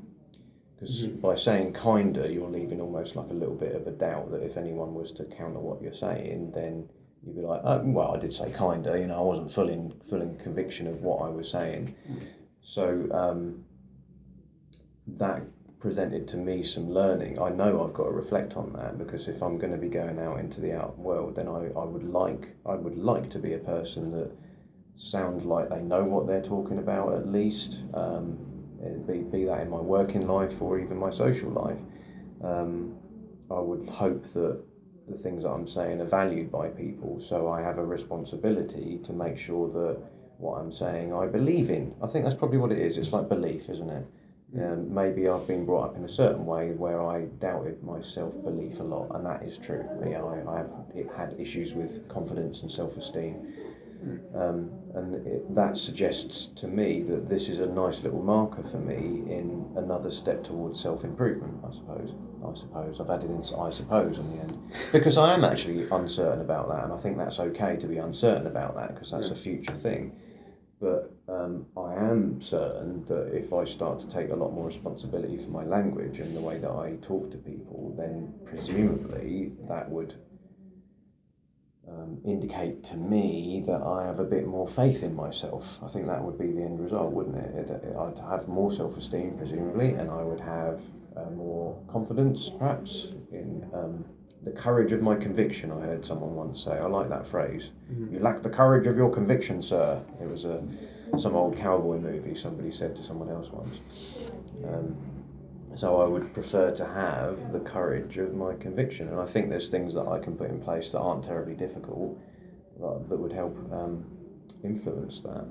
Speaker 1: Because by saying kinda, you're leaving almost like a little bit of a doubt that if anyone was to counter what you're saying, then you'd be like, oh, well, I did say kinda, I wasn't full in conviction of what I was saying. So that presented to me some learning. I know I've got to reflect on that, because if I'm going to be going out into the out world, then I would like to be a person that sounds like they know what they're talking about, at least, be that in my working life or even my social life. I would hope that the things that I'm saying are valued by people. So I have a responsibility to make sure that what I'm saying I believe in. I think that's probably what it is. It's like belief, isn't it? Maybe I've been brought up in a certain way where I doubted my self-belief a lot, and that is true. Yeah, I have had issues with confidence and self-esteem. That suggests to me that this is a nice little marker for me in another step towards self-improvement, I suppose. I've added in I suppose in the end. Because I am actually uncertain about that, and I think that's okay to be uncertain about that, because that's a future thing. But I am certain that if I start to take a lot more responsibility for my language and the way that I talk to people, then presumably that would indicate to me that I have a bit more faith in myself. I think that would be the end result, wouldn't it? I'd have more self-esteem, presumably, and I would have more confidence, perhaps, in the courage of my conviction. I heard someone once say, I like that phrase. You lack the courage of your conviction, sir. It was some old cowboy movie somebody said to someone else once. So I would prefer to have the courage of my conviction, and I think there's things that I can put in place that aren't terribly difficult that would help influence that.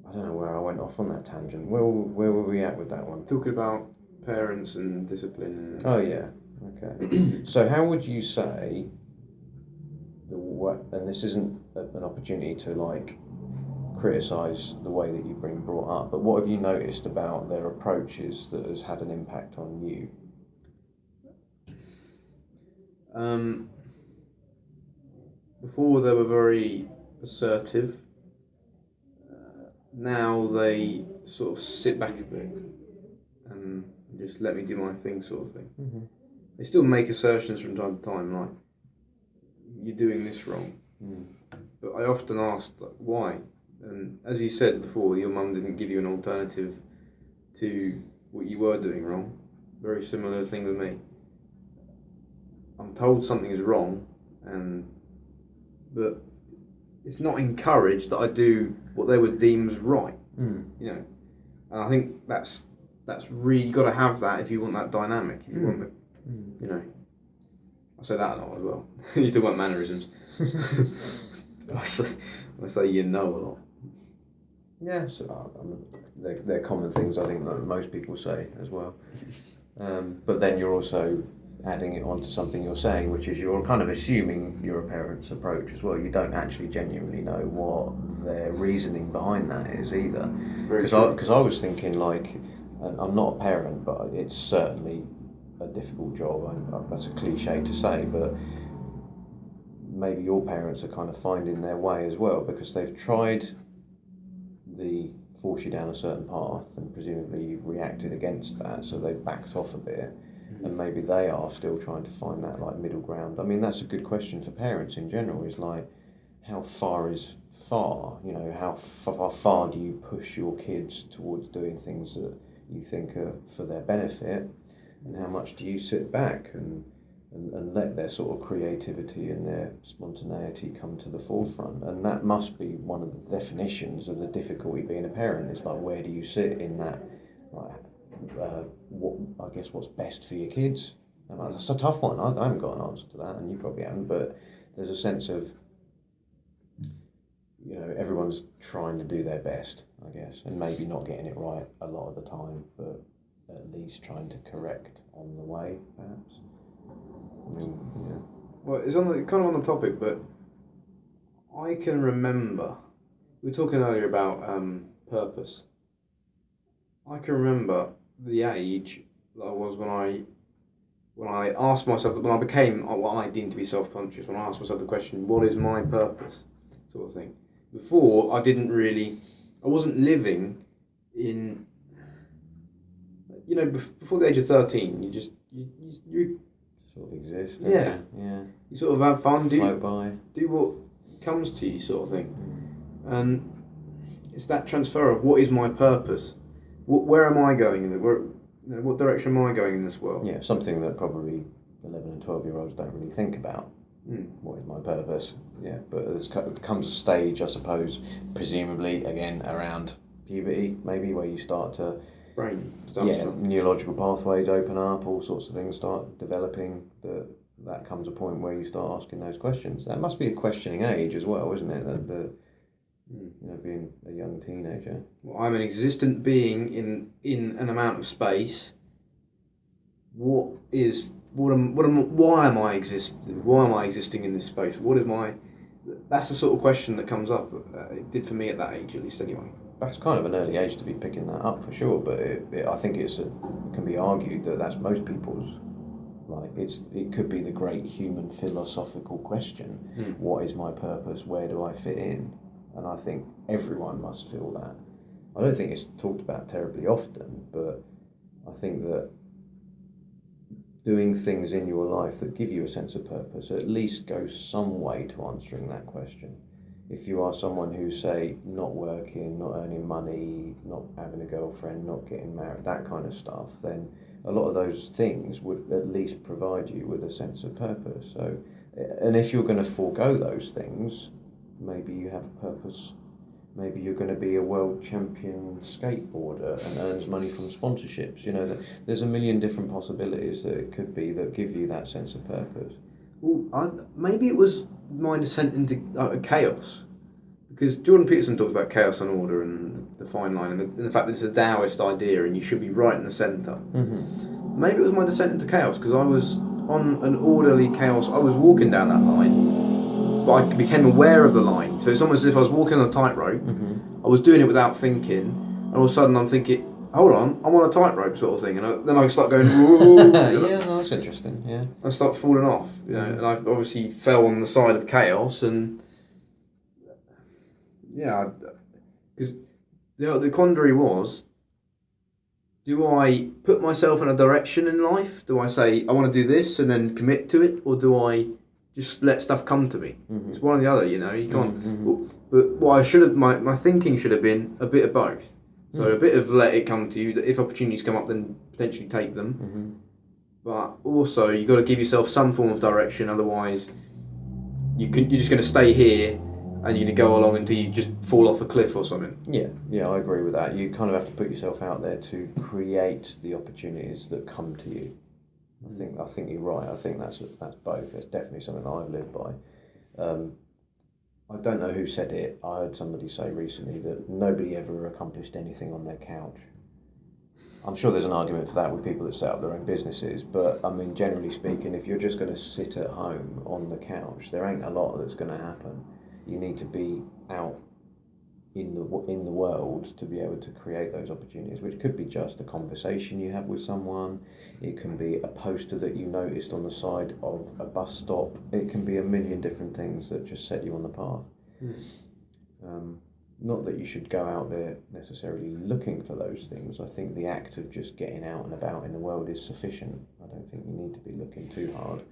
Speaker 1: I don't know where I went off on that tangent. Where were we at with that one?
Speaker 2: Talking about parents and discipline.
Speaker 1: Oh yeah, okay. So how would you say and this isn't an opportunity to like criticise the way that you've been brought up, but what have you noticed about their approaches that has had an impact on you?
Speaker 2: Before they were very assertive. Now they sort of sit back a bit and just let me do my thing, sort of thing. They still make assertions from time to time, like, you're doing this wrong. But I often ask, like, why? And as you said before, your mum didn't give you an alternative to what you were doing wrong. Very similar thing with me. I'm told something is wrong, but it's not encouraged that I do what they would deem as right. You know, and I think that's really, you got to have that if you want that dynamic. If you want the, you know, I say that a lot as well. You talk about mannerisms. I say you know a lot.
Speaker 1: Yeah, so, they're common things I think that most people say as well. But then you're also adding it onto something you're saying, which is you're kind of assuming you're a parent's approach as well. You don't actually genuinely know what their reasoning behind that is either. Because I was thinking, like, and I'm not a parent, but it's certainly a difficult job. That's a cliche to say, but maybe your parents are kind of finding their way as well, because they've tried the force you down a certain path, and presumably you've reacted against that, so they've backed off a bit, and maybe they are still trying to find that like middle ground. I mean, that's a good question for parents in general, is like, how far is far? You know, how far do you push your kids towards doing things that you think are for their benefit, and how much do you sit back and let their sort of creativity and their spontaneity come to the forefront? And that must be one of the definitions of the difficulty being a parent. It's like, where do you sit in that, like, what's best for your kids? And that's a tough one. I haven't got an answer to that, and you probably haven't, but there's a sense of, you know, everyone's trying to do their best, I guess, and maybe not getting it right a lot of the time, but at least trying to correct on the way, perhaps. I mean, yeah.
Speaker 2: Well, it's kind of on the topic, but I can remember, we were talking earlier about purpose. I can remember the age that I was when I asked myself, when I became what I deemed to be self-conscious, when I asked myself the question, what is my purpose, sort of thing. Before, I wasn't living in, you know, before the age of 13, you
Speaker 1: sort of exist.
Speaker 2: Yeah.
Speaker 1: Yeah.
Speaker 2: You sort of have fun, do what comes to you, sort of thing. And it's that transfer of what is my purpose? Where am I going in what direction am I going in this world?
Speaker 1: Yeah, something that probably 11 and 12-year-olds don't really think about. What is my purpose? Yeah, but there comes a stage, I suppose, presumably, again, around puberty, maybe, where you start to...
Speaker 2: Brain stuff.
Speaker 1: Yeah, neurological pathways open up, all sorts of things start developing that that comes a point where you start asking those questions. That must be a questioning age as well, isn't it? Being a young teenager.
Speaker 2: Well, I'm an existent being in an amount of space. Why am I existing? Why am I existing in this space? That's the sort of question that comes up. It did for me at that age, at least, anyway.
Speaker 1: That's kind of an early age to be picking that up for sure, but I think it can be argued that that's most people's. It could be the great human philosophical question: What is my purpose? Where do I fit in? And I think everyone must feel that. I don't think it's talked about terribly often, but I think that doing things in your life that give you a sense of purpose at least goes some way to answering that question. If you are someone who's, say, not working, not earning money, not having a girlfriend, not getting married, that kind of stuff, then a lot of those things would at least provide you with a sense of purpose. So, and if you're going to forego those things, maybe you have purpose. Maybe you're going to be a world champion skateboarder and earns money from sponsorships. There's a million different possibilities that it could be that give you that sense of purpose.
Speaker 2: Well, maybe it was my descent into chaos, because Jordan Peterson talks about chaos and order and the fine line, and the fact that it's a Taoist idea and you should be right in the centre.
Speaker 1: Mm-hmm.
Speaker 2: Maybe it was my descent into chaos, because I was on an orderly chaos. I was walking down that line, but I became aware of the line. So it's almost as if I was walking on a tightrope.
Speaker 1: Mm-hmm.
Speaker 2: I was doing it without thinking, and all of a sudden I'm thinking, hold on, I'm on a tightrope sort of thing, and then I start going, whoa.
Speaker 1: Yeah, that's interesting. Yeah,
Speaker 2: I start falling off, and I obviously fell on the side of chaos, and because the quandary was, do I put myself in a direction in life? Do I say I want to do this and then commit to it, or do I just let stuff come to me?
Speaker 1: Mm-hmm.
Speaker 2: It's one or the other, you can't.
Speaker 1: Mm-hmm.
Speaker 2: But what I should have, my thinking should have been a bit of both. So a bit of let it come to you. If opportunities come up, then potentially take them.
Speaker 1: Mm-hmm.
Speaker 2: But also, you've got to give yourself some form of direction. Otherwise, you're just going to stay here, and you're going to go along until you just fall off a cliff or something.
Speaker 1: Yeah, I agree with that. You kind of have to put yourself out there to create the opportunities that come to you. I think you're right. I think that's both. It's definitely something that I've lived by. I don't know who said it. I heard somebody say recently that nobody ever accomplished anything on their couch. I'm sure there's an argument for that with people that set up their own businesses, but I mean, generally speaking, if you're just going to sit at home on the couch, there ain't a lot that's going to happen. You need to be out in the world to be able to create those opportunities, which could be just a conversation you have with someone. It can be a poster that you noticed on the side of a bus stop. It can be a million different things that just set you on the path. Not that you should go out there necessarily looking for those things. I think the act of just getting out and about in the world is sufficient. I don't think you need to be looking too hard,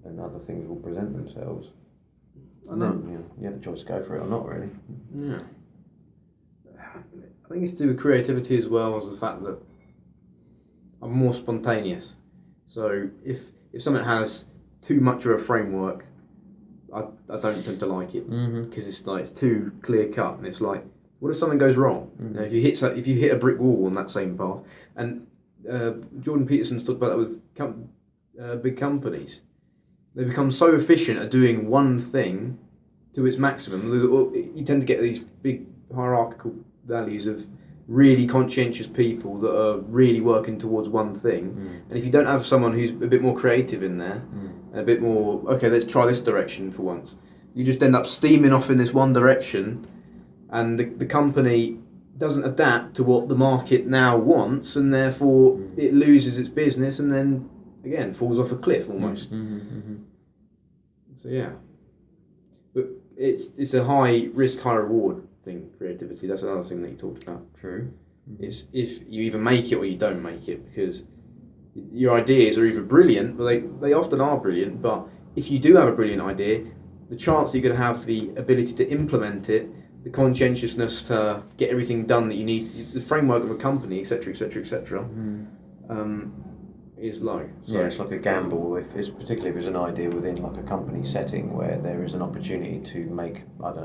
Speaker 1: and other things will present themselves. And then you have a choice to go for it or not, really.
Speaker 2: Yeah. I think it's to do with creativity as well as the fact that I'm more spontaneous. So if something has too much of a framework, I don't tend to like it, because it's too clear cut, and it's like, what if something goes wrong? If you hit a brick wall on that same path, and Jordan Peterson's talked about that with big companies. They become so efficient at doing one thing to its maximum. You tend to get these big hierarchical values of really conscientious people that are really working towards one thing. And if you don't have someone who's a bit more creative in there, and a bit more, okay, let's try this direction for once, you just end up steaming off in this one direction, and the company doesn't adapt to what the market now wants, and therefore it loses its business, and then again falls off a cliff almost. So yeah, but it's a high risk, high reward thing. Creativity. That's another thing that you talked about.
Speaker 1: True.
Speaker 2: It's if you either make it or you don't make it, because your ideas are either brilliant, but they often are brilliant. But if you do have a brilliant idea, the chance that you're going to have the ability to implement it, the conscientiousness to get everything done that you need, the framework of a company, etc., is low. So
Speaker 1: it's like a gamble. Particularly if it's an idea within like a company setting where there is an opportunity to make,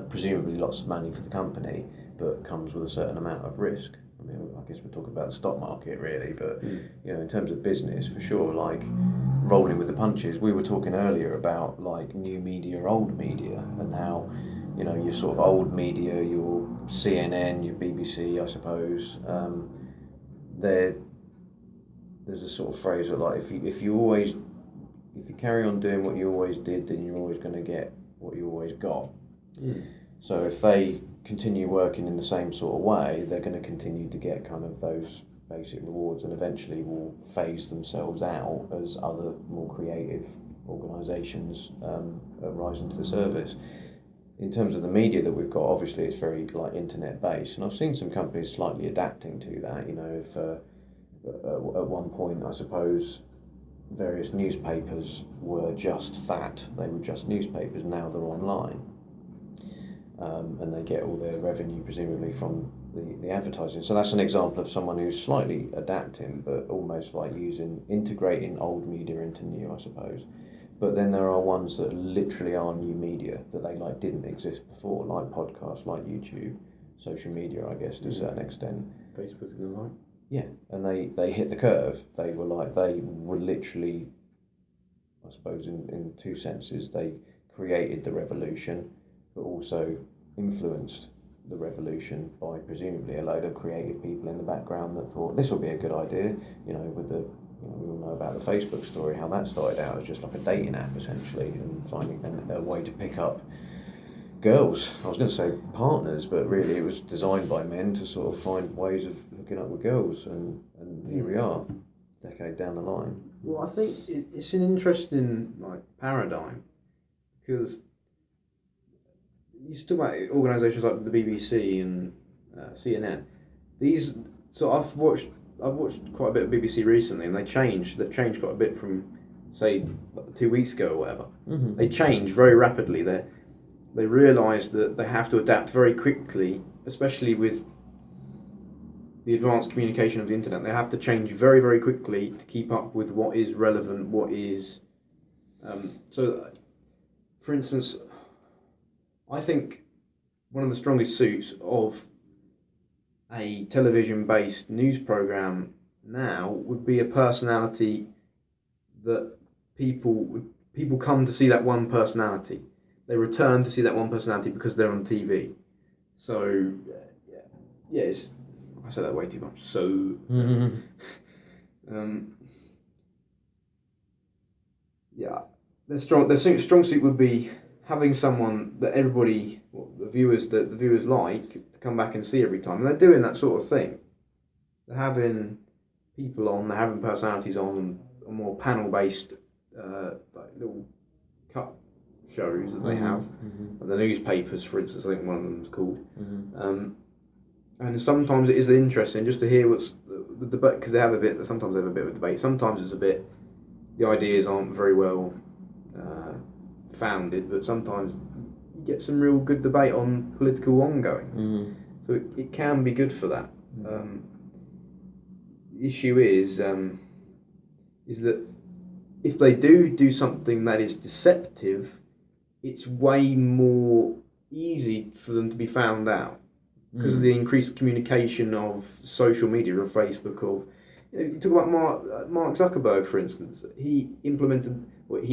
Speaker 1: presumably lots of money for the company, but comes with a certain amount of risk. I mean, I guess we're talking about the stock market really, but you know, in terms of business, for sure, like rolling with the punches. We were talking earlier about like new media, old media, and how, you know, your sort of old media, your CNN, your BBC, I suppose. There's a sort of phrase that like if you carry on doing what you always did, then you're always going to get what you always got. So if they continue working in the same sort of way, they're going to continue to get kind of those basic rewards, and eventually will phase themselves out as other more creative organisations rise into the service. In terms of the media that we've got, obviously it's very like internet based, and I've seen some companies slightly adapting to that. You know, if at one point, I suppose, various newspapers were just that, they were just newspapers, now they're online. And they get all their revenue presumably from the advertising. So that's an example of someone who's slightly adapting, but almost like integrating old media into new, I suppose. But then there are ones that literally are new media that they like didn't exist before, like podcasts, like YouTube, social media, I guess, to a certain extent.
Speaker 2: Facebook and the like.
Speaker 1: Yeah, and they hit the curve. They were literally, I suppose, in two senses, they created the revolution, but also influenced the revolution by presumably a load of creative people in the background that thought this will be a good idea. You know, with the we all know about the Facebook story, how that started out as just like a dating app essentially, and finding a way to pick up girls. I was going to say partners, but really it was designed by men to sort of find ways of hooking up with girls, and here we are, decade down the line.
Speaker 2: Well, I think it's an interesting like paradigm, because you talk about organisations like the BBC and CNN. These, so I've watched quite a bit of BBC recently, and they've changed quite a bit from, say, 2 weeks ago or whatever.
Speaker 1: Mm-hmm.
Speaker 2: They change very rapidly. They realise that they have to adapt very quickly, especially with the advanced communication of the internet. They have to change very, very quickly to keep up with what is relevant, what is... So, for instance, I think one of the strongest suits of a television-based news programme now would be a personality that people come to see that one personality. They return to see that one personality because they're on TV. So, yeah, I said that way too much. So, yeah, the strong suit would be having someone that the viewers like to come back and see every time. And they're doing that sort of thing. They're having people on, they're having personalities on more panel-based, like little cut shows that they have. The newspapers, for instance, I think one of them is called. And sometimes it is interesting just to hear what's the debate, because sometimes they have a bit of a debate. Sometimes it's the ideas aren't very well founded, but sometimes you get some real good debate on political ongoings. So it can be good for that. The issue is that if they do something that is deceptive, it's way more easy for them to be found out because of the increased communication of social media, of Facebook, you talk about Mark Zuckerberg, for instance. He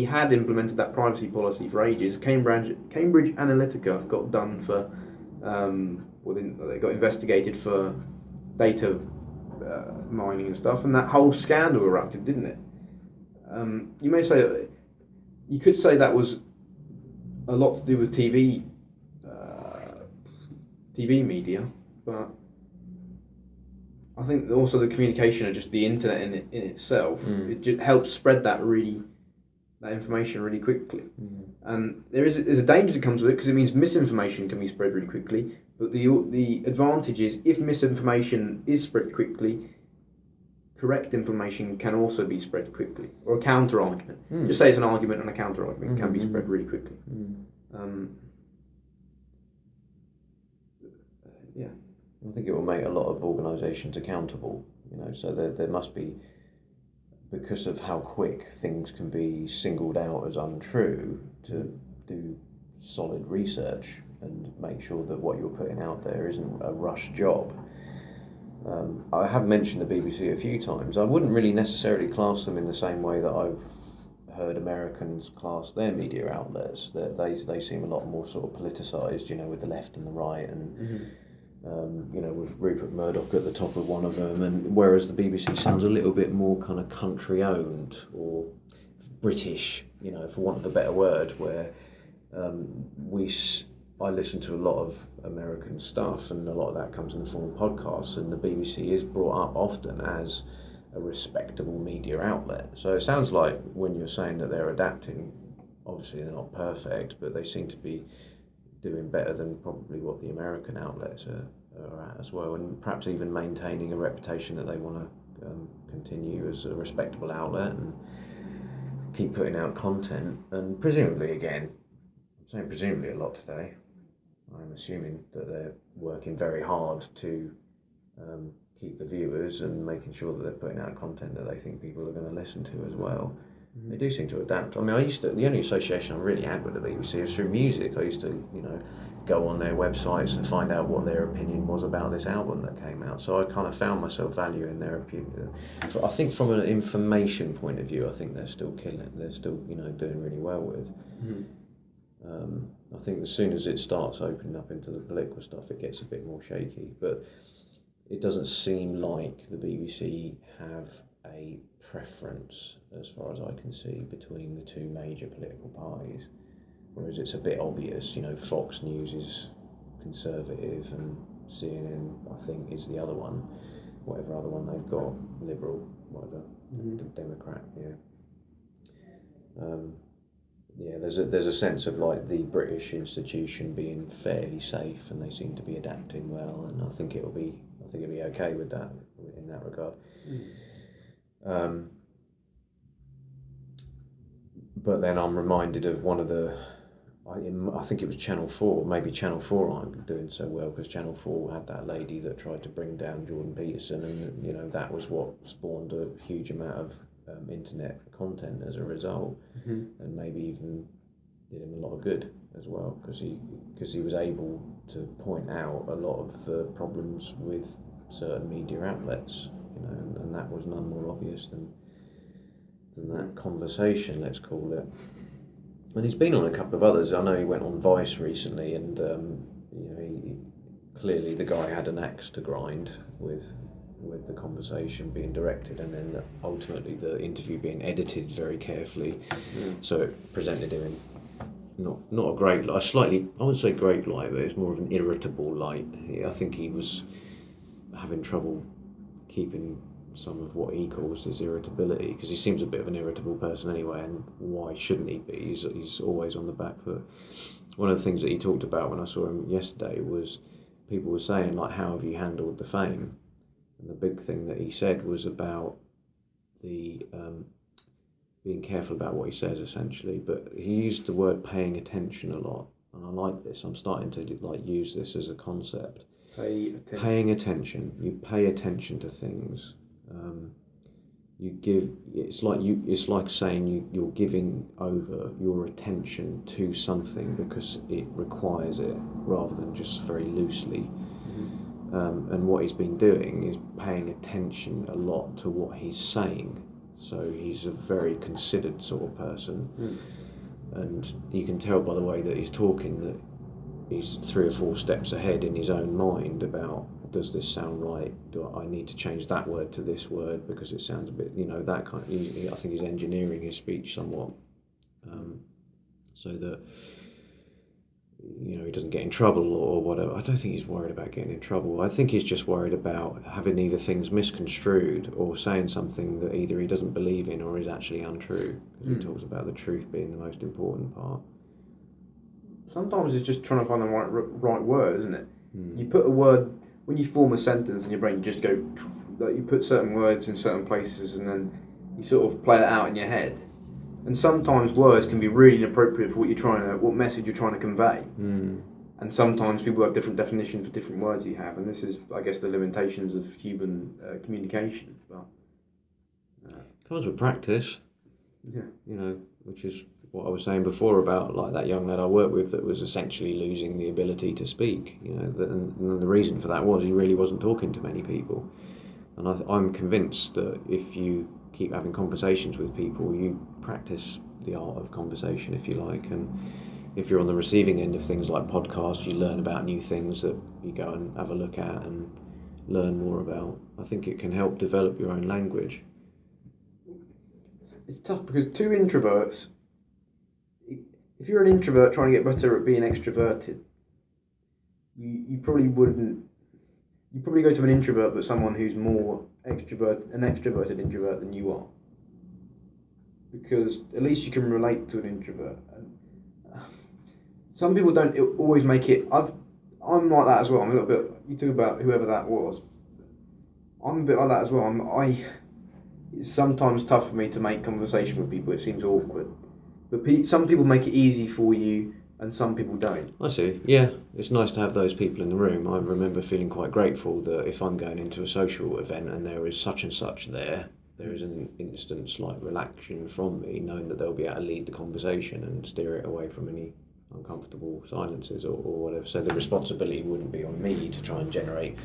Speaker 2: had implemented that privacy policy for ages. Cambridge Analytica got done for, they got investigated for data mining and stuff, and that whole scandal erupted, didn't it? You could say that was a lot to do with TV media, but I think also the communication of just the internet in itself, it just helps spread that information really quickly. And there's a danger that comes with it, because it means misinformation can be spread really quickly. But the advantage is, if misinformation is spread quickly, correct information can also be spread quickly, or a counter argument. Just say it's an argument and a counter argument can be spread really quickly. Yeah.
Speaker 1: I think it will make a lot of organisations accountable, so there must be, because of how quick things can be singled out as untrue, to do solid research and make sure that what you're putting out there isn't a rush job. I have mentioned the BBC a few times. I wouldn't really necessarily class them in the same way that I've heard Americans class their media outlets. That they seem a lot more sort of politicised, with the left and the right, and with Rupert Murdoch at the top of one of them. And whereas the BBC sounds a little bit more kind of country owned or British, for want of a better word, where I listen to a lot of American stuff, and a lot of that comes in the form of podcasts, and the BBC is brought up often as a respectable media outlet. So it sounds like when you're saying that they're adapting, obviously they're not perfect, but they seem to be doing better than probably what the American outlets are at as well, and perhaps even maintaining a reputation that they want to continue as a respectable outlet and keep putting out content. And presumably, again, I'm saying presumably a lot today, I'm assuming that they're working very hard to keep the viewers and making sure that they're putting out content that they think people are going to listen to as well. Mm-hmm. They do seem to adapt. I mean, the only association I really had with the BBC was through music. I used to, go on their websites and find out what their opinion was about this album that came out. So I kind of found myself valuing their opinion. So I think from an information point of view, I think they're still killing it. They're still, doing really well with. Mm-hmm. I think as soon as it starts opening up into the political stuff, it gets a bit more shaky. But it doesn't seem like the BBC have a preference, as far as I can see, between the two major political parties. Whereas it's a bit obvious, Fox News is conservative and CNN, I think, is the other one. Whatever other one they've got, Liberal, whatever, Democrat, there's a sense of like the British institution being fairly safe, and they seem to be adapting well, and I think it'll be okay with that in that regard. But then I'm reminded of one of I think it was Channel 4, maybe Channel 4 aren't doing so well, because Channel 4 had that lady that tried to bring down Jordan Peterson, and that was what spawned a huge amount of internet content as a result, and maybe even did him a lot of good as well, because he was able to point out a lot of the problems with certain media outlets, and that was none more obvious than that conversation, let's call it. And he's been on a couple of others. I know he went on Vice recently, and clearly the guy had an axe to grind with the conversation being directed, and then ultimately the interview being edited very carefully. So it presented him in not a great light, I wouldn't say great light, but it's more of an irritable light. I think he was having trouble keeping some of what he calls his irritability, because he seems a bit of an irritable person anyway, and why shouldn't he be? He's always on the back foot. One of the things that he talked about when I saw him yesterday was people were saying, like, how have you handled the fame? And the big thing that he said was about the being careful about what he says, essentially. But he used the word paying attention a lot, and I like this. I'm starting to use this as a concept. Paying attention. You pay attention to things. You give. It's like saying you're giving over your attention to something because it requires it, rather than just very loosely. And what he's been doing is paying attention a lot to what he's saying. So he's a very considered sort of person, and you can tell by the way that he's talking that he's 3 or 4 steps ahead in his own mind about, does this sound right? Do I need to change that word to this word because it sounds a bit, that kind of. I think he's engineering his speech somewhat, so that he doesn't get in trouble or whatever. I don't think he's worried about getting in trouble. I think he's just worried about having either things misconstrued or saying something that either he doesn't believe in or is actually untrue. Because he talks about the truth being the most important part.
Speaker 2: Sometimes it's just trying to find the right word, isn't it? You put a word, when you form a sentence in your brain, you just go, like, you put certain words in certain places and then you sort of play it out in your head. And sometimes words can be really inappropriate for what message you're trying to convey. And sometimes people have different definitions for different words you have, and this is, I guess, the limitations of human communication. But
Speaker 1: comes with practice.
Speaker 2: Yeah.
Speaker 1: Which is what I was saying before about like that young lad I worked with that was essentially losing the ability to speak. And the reason for that was he really wasn't talking to many people. And I'm convinced that if you keep having conversations with people, you practice the art of conversation, if you like. And if you're on the receiving end of things like podcasts, you learn about new things that you go and have a look at and learn more about. I think it can help develop your own language.
Speaker 2: It's tough because two introverts, if you're an introvert trying to get better at being extroverted, you probably wouldn't. You probably go to an introvert, but someone who's more an extroverted introvert than you are, because at least you can relate to an introvert. And some people don't always make it. I'm like that as well. I'm a little bit. You talk about whoever that was. I'm a bit like that as well. It's sometimes tough for me to make conversation with people. It seems awkward, but some people make it easy for you, and some people don't.
Speaker 1: I see. Yeah, it's nice to have those people in the room. I remember feeling quite grateful that if I'm going into a social event and there is such and such there is an instant slight relaxation from me, knowing that they'll be able to lead the conversation and steer it away from any uncomfortable silences or whatever. So the responsibility wouldn't be on me to try and generate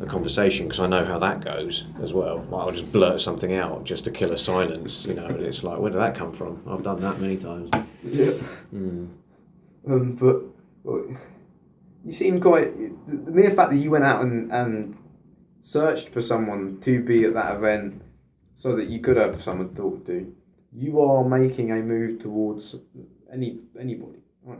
Speaker 1: a conversation, because I know how that goes as well. Like, I'll just blurt something out just to kill a silence, and it's like, where did that come from? I've done that many times.
Speaker 2: Yeah. But you seem quite. The mere fact that you went out and searched for someone to be at that event so that you could have someone to talk to, you are making a move towards anybody, right?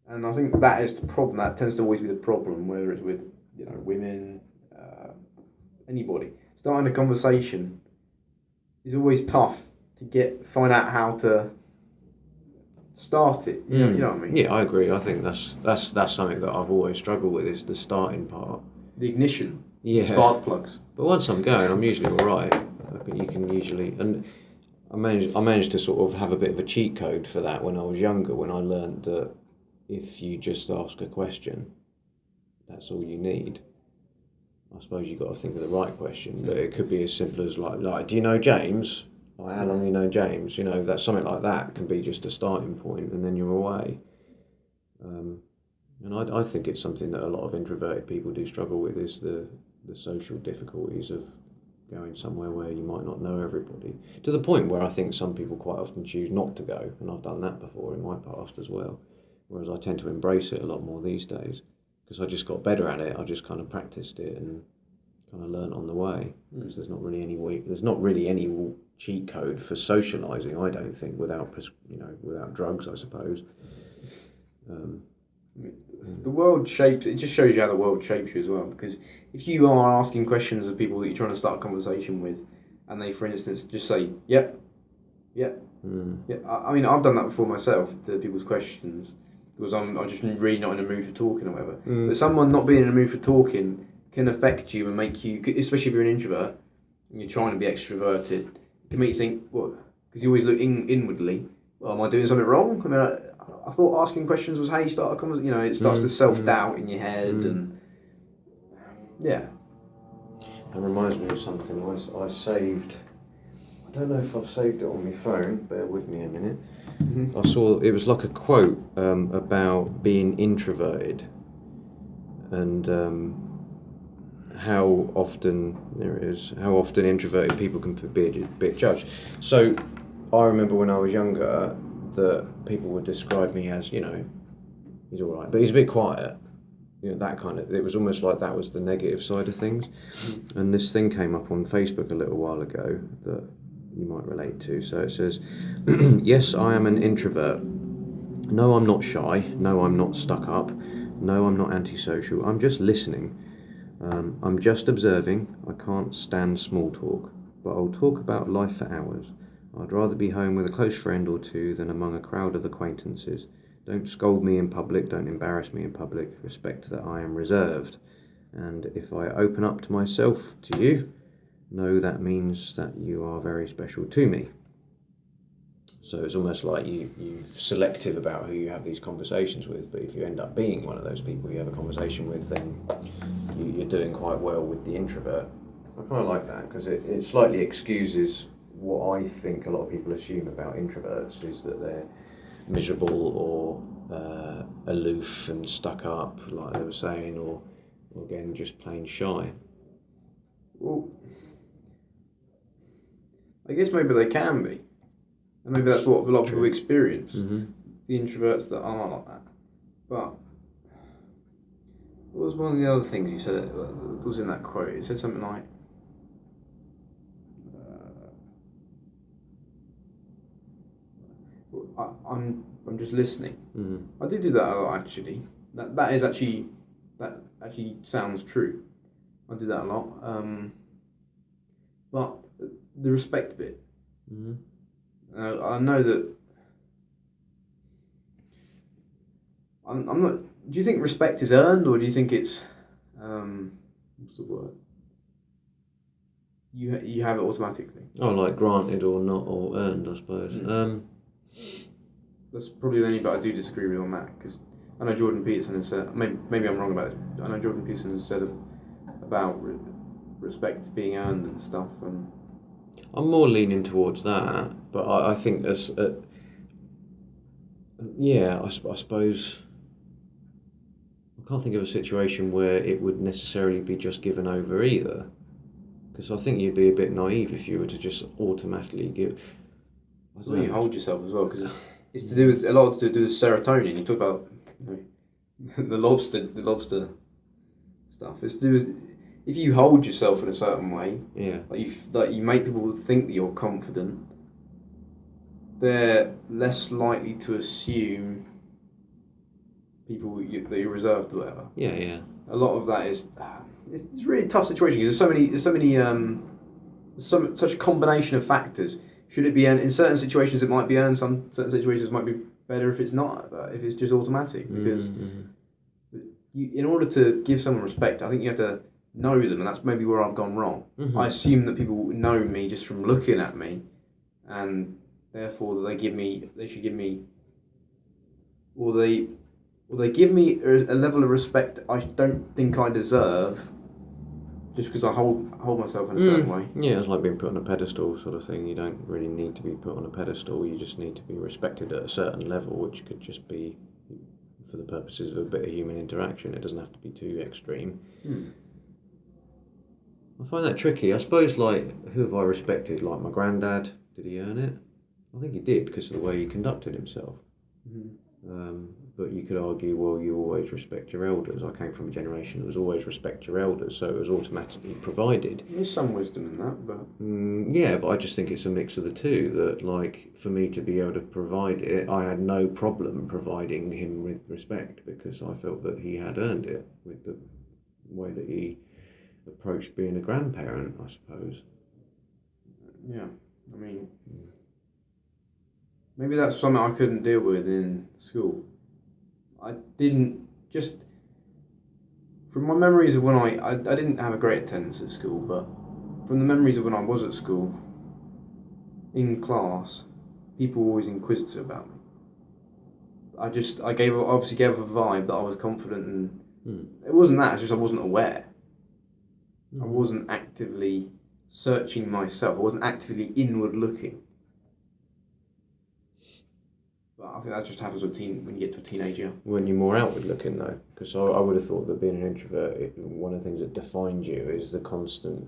Speaker 2: And I think that is the problem. That tends to always be the problem, whether it's with women, anybody. Starting a conversation is always tough to find out how to start it. You know what I mean?
Speaker 1: Yeah, I agree. I think that's something that I've always struggled with, is the starting part.
Speaker 2: The ignition.
Speaker 1: Yeah.
Speaker 2: Spark plugs.
Speaker 1: But once I'm going, I'm usually all right. You can usually, and I managed to sort of have a bit of a cheat code for that when I was younger, when I learned that if you just ask a question, that's all you need. I suppose you've got to think of the right question, but it could be as simple as like do you know James? Like, how long do you know James? That's something like that can be just a starting point, and then you're away. And I think it's something that a lot of introverted people do struggle with, is the social difficulties of going somewhere where you might not know everybody, to the point where I think some people quite often choose not to go, and I've done that before in my past as well, whereas I tend to embrace it a lot more these days, because I just got better at it. I just kind of practiced it and kind of learnt on the way, because there's not really any cheat code for socialising, I don't think, without drugs, I suppose.
Speaker 2: The world shapes. It just shows you how the world shapes you as well. Because if you are asking questions of people that you're trying to start a conversation with, and they, for instance, just say, "Yep, yep, yeah," I mean, I've done that before myself to people's questions, because I'm just really not in the mood for talking or whatever. But someone not being in the mood for talking can affect you and make you, especially if you're an introvert and you're trying to be extroverted, can make you think, what? Because you always look inwardly. Well, am I doing something wrong? I mean, I thought asking questions was how you start a conversation. It starts the self-doubt in your head, and yeah.
Speaker 1: It reminds me of something I saved. I don't know if I've saved it on my phone. Bear with me a minute. I saw it was like a quote about being introverted, and how often introverted people can be a bit judged. So I remember when I was younger that people would describe me as, he's all right, but he's a bit quiet. That kind of, it was almost like that was the negative side of things. And this thing came up on Facebook a little while ago that you might relate to. So it says, yes, I am an introvert. No, I'm not shy. No, I'm not stuck up. No, I'm not antisocial. I'm just listening. I'm just observing. I can't stand small talk, but I'll talk about life for hours. I'd rather be home with a close friend or two than among a crowd of acquaintances. Don't scold me in public, don't embarrass me in public. Respect that I am reserved. And if I open up to myself to you, know that means that you are very special to me. So it's almost like you're selective about who you have these conversations with, but if you end up being one of those people you have a conversation with, then you're doing quite well with the introvert. I kind of like that, because it slightly excuses what I think a lot of people assume about introverts is that they're miserable or aloof and stuck up, like they were saying, or again just plain shy.
Speaker 2: Well, I guess maybe they can be, and maybe that's what a lot of people experience.
Speaker 1: Mm-hmm.
Speaker 2: The introverts that are like that. But what was one of the other things you said? It was in that quote. It said something like, "I'm just listening."
Speaker 1: Mm-hmm.
Speaker 2: I do that a lot, actually. That actually sounds true. I do that a lot. But the respect bit.
Speaker 1: Mm-hmm.
Speaker 2: I know that. I'm not. Do you think respect is earned, or do you think it's, what's the word? You have it automatically.
Speaker 1: Oh, like granted or not, or earned, I suppose.
Speaker 2: That's probably the only bit I do disagree with on that, because I know Jordan Peterson has said. Maybe I'm wrong about this. I know Jordan Peterson has said about respect being earned and stuff. And
Speaker 1: I'm more leaning towards that, but I think I suppose. I can't think of a situation where it would necessarily be just given over either, because I think you'd be a bit naive if you were to just automatically give.
Speaker 2: I think you hold yourself as well, because it's to do with a lot to do with serotonin. You talk about the lobster stuff. It's to do with if you hold yourself in a certain way.
Speaker 1: Yeah.
Speaker 2: Like you make people think that you're confident. They're less likely to assume that you're reserved or whatever.
Speaker 1: Yeah, yeah.
Speaker 2: A lot of that is it's a really tough situation because there's such a combination of factors. Should it be earned in certain situations? It might be earned. Some certain situations might be better if it's not. If it's just automatic, because in order to give someone respect, I think you have to know them, and that's maybe where I've gone wrong.
Speaker 1: Mm-hmm.
Speaker 2: I assume that people know me just from looking at me, and therefore they should give me, or they give me a level of respect I don't think I deserve, just because I hold myself in a certain way.
Speaker 1: Yeah, it's like being put on a pedestal sort of thing. You don't really need to be put on a pedestal. You just need to be respected at a certain level, which could just be for the purposes of a bit of human interaction. It doesn't have to be too extreme. I find that tricky. I suppose, like, who have I respected? Like my granddad. Did he earn it? I think he did because of the way he conducted himself. But you could argue, well, you always respect your elders. I came from a generation that was always respect your elders, so it was automatically provided.
Speaker 2: There's some wisdom in that, but...
Speaker 1: yeah, but I just think it's a mix of the two, that, like, for me to be able to provide it, I had no problem providing him with respect because I felt that he had earned it with the way that he approached being a grandparent, I suppose.
Speaker 2: Yeah, I mean... Maybe that's something I couldn't deal with in school. I didn't just... From my memories of when I didn't have a great attendance at school, but from the memories of when I was at school, in class, people were always inquisitive about me. I obviously gave off a vibe that I was confident, and it wasn't that, it's just I wasn't aware. I wasn't actively searching myself, I wasn't actively inward looking. I think that just happens when you get to a teenager.
Speaker 1: When you're more outward looking, though, because I would have thought that being an introvert, one of the things that defines you is the constant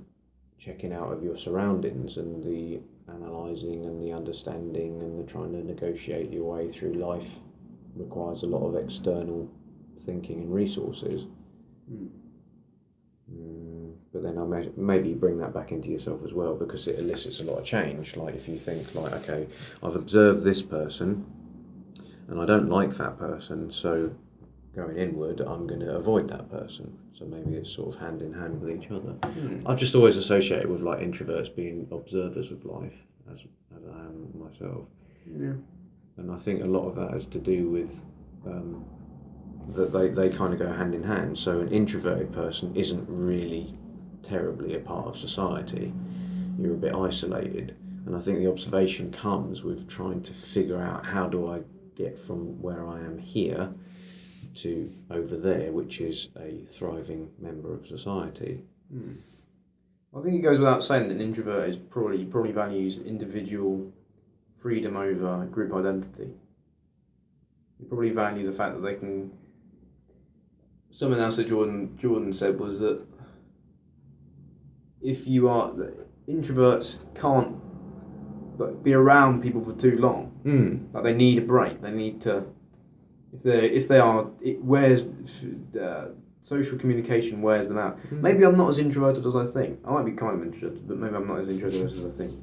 Speaker 1: checking out of your surroundings and the analysing and the understanding and the trying to negotiate your way through life requires a lot of external thinking and resources. But then maybe you bring that back into yourself as well, because it elicits a lot of change. Like if you think, like, okay, I've observed this person and I don't like that person, so going inward, I'm going to avoid that person. So maybe it's sort of hand in hand with each other. I just always associate with like introverts being observers of life, as I am myself.
Speaker 2: Yeah.
Speaker 1: And I think a lot of that has to do with that they kind of go hand in hand. So an introverted person isn't really terribly a part of society. You're a bit isolated. And I think the observation comes with trying to figure out, how do I get from where I am here to over there, which is a thriving member of society.
Speaker 2: I think it goes without saying that an introvert is probably values individual freedom over group identity. You probably value the fact that they can. Something else that Jordan said was that if you are introverts can't be around people for too long. Like they need a break. They need to. If they are, it wears. Social communication wears them out. Maybe I'm not as introverted as I think. I might be kind of introverted, but maybe I'm not as introverted as I think.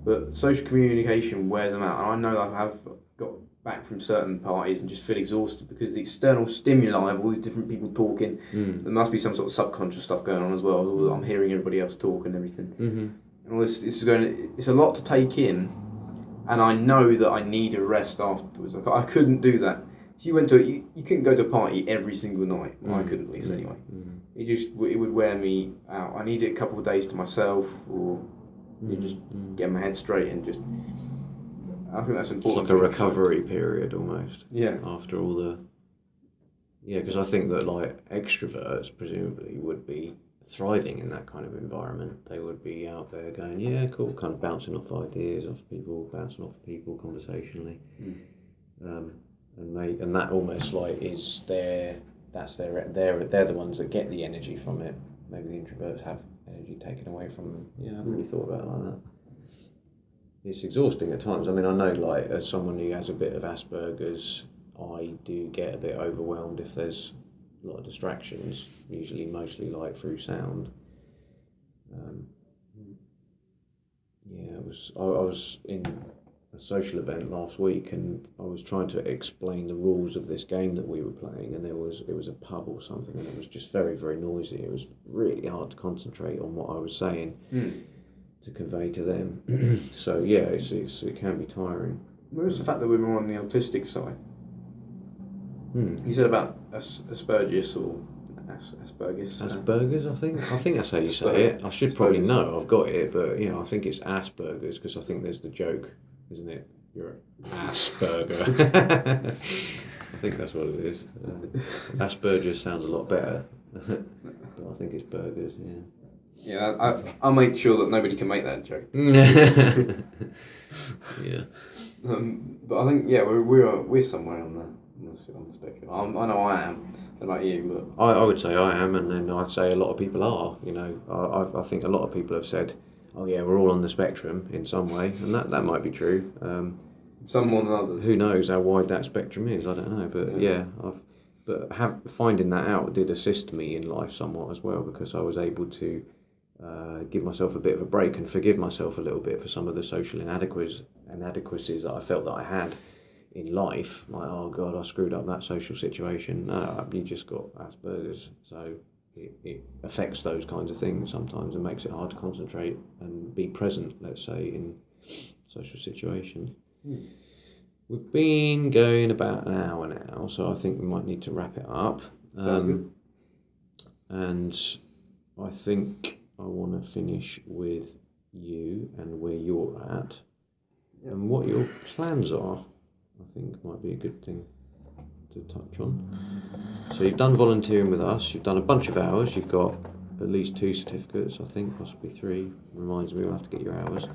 Speaker 2: But social communication wears them out. And I know I have got back from certain parties and just feel exhausted because the external stimuli of all these different people talking, there must be some sort of subconscious stuff going on as well. I'm hearing everybody else talk and everything. And all this is it's a lot to take in, and I know that I need a rest afterwards. Like, I couldn't do that. If you went to you couldn't go to a party every single night. Well, I couldn't, at least anyway. It would wear me out. I needed a couple of days to myself, or just get my head straight and just. I think that's important.
Speaker 1: It's like a recovery period almost.
Speaker 2: Yeah.
Speaker 1: After all the. Yeah, because I think that like extroverts presumably would be thriving in that kind of environment. They would be out there going, yeah, cool, kind of bouncing off ideas off people, bouncing off people conversationally. And that almost like is they're the ones that get the energy from it. Maybe the introverts have energy taken away from them. Yeah, I haven't really thought about it like that. It's exhausting at times. I mean, I know like as someone who has a bit of Asperger's, I do get a bit overwhelmed if there's a lot of distractions, usually mostly like through sound. I was in a social event last week and I was trying to explain the rules of this game that we were playing, and it was a pub or something, and it was just very, very noisy. It was really hard to concentrate on what I was saying to convey to them. So yeah, it can be tiring.
Speaker 2: Where's the fact that we're more on the autistic side? You said about Asperger's or Asperger's.
Speaker 1: Asperger's, I think that's how you say it. I should probably know. I've got it, but I think it's Asperger's because I think there's the joke, isn't it? You're an Asperger. I think that's what it is. Asperger's sounds a lot better, but I think it's burgers. Yeah.
Speaker 2: Yeah, I'll make sure that nobody can make that joke.
Speaker 1: Yeah.
Speaker 2: But I think we're somewhere on the spectrum. I know I am. How about you? But
Speaker 1: I would say I am, and then I'd say a lot of people are. I think a lot of people have said, "Oh yeah, we're all on the spectrum in some way," and that might be true.
Speaker 2: Some more than others.
Speaker 1: Who knows how wide that spectrum is? I don't know, but finding that out did assist me in life somewhat as well, because I was able to give myself a bit of a break and forgive myself a little bit for some of the social inadequacies that I felt that I had in life. Like, oh God, I screwed up that social situation. No, you just got Asperger's, so it affects those kinds of things sometimes and makes it hard to concentrate and be present, let's say, in social situations. We've been going about an hour now, so I think we might need to wrap it up.
Speaker 2: Sounds good.
Speaker 1: And I think I want to finish with you and where you're at and what your plans are. I think might be a good thing to touch on. So you've done volunteering with us, you've done a bunch of hours, you've got at least 2 certificates, I think, possibly 3. Reminds me, we'll have to get your hours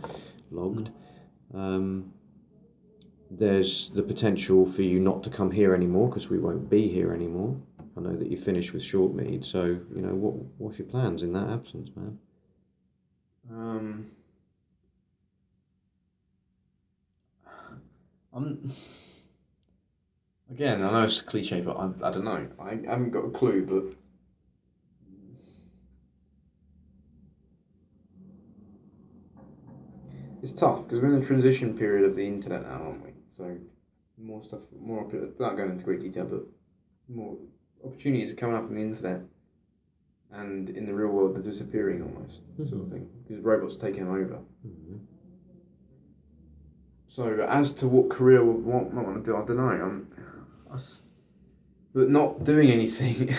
Speaker 1: logged. There's the potential for you not to come here anymore because we won't be here anymore. I know that you finished with Shortmead, so what's your plans in that absence, man?
Speaker 2: Again, I know it's a cliche, but I don't know. I haven't got a clue, but it's tough because we're in the transition period of the internet now, aren't we? So more without going into great detail, but more opportunities are coming up on the internet, and in the real world they're disappearing almost, sort of thing, because robots are taking them over. So as to what career I want to do, I don't know. But not doing anything,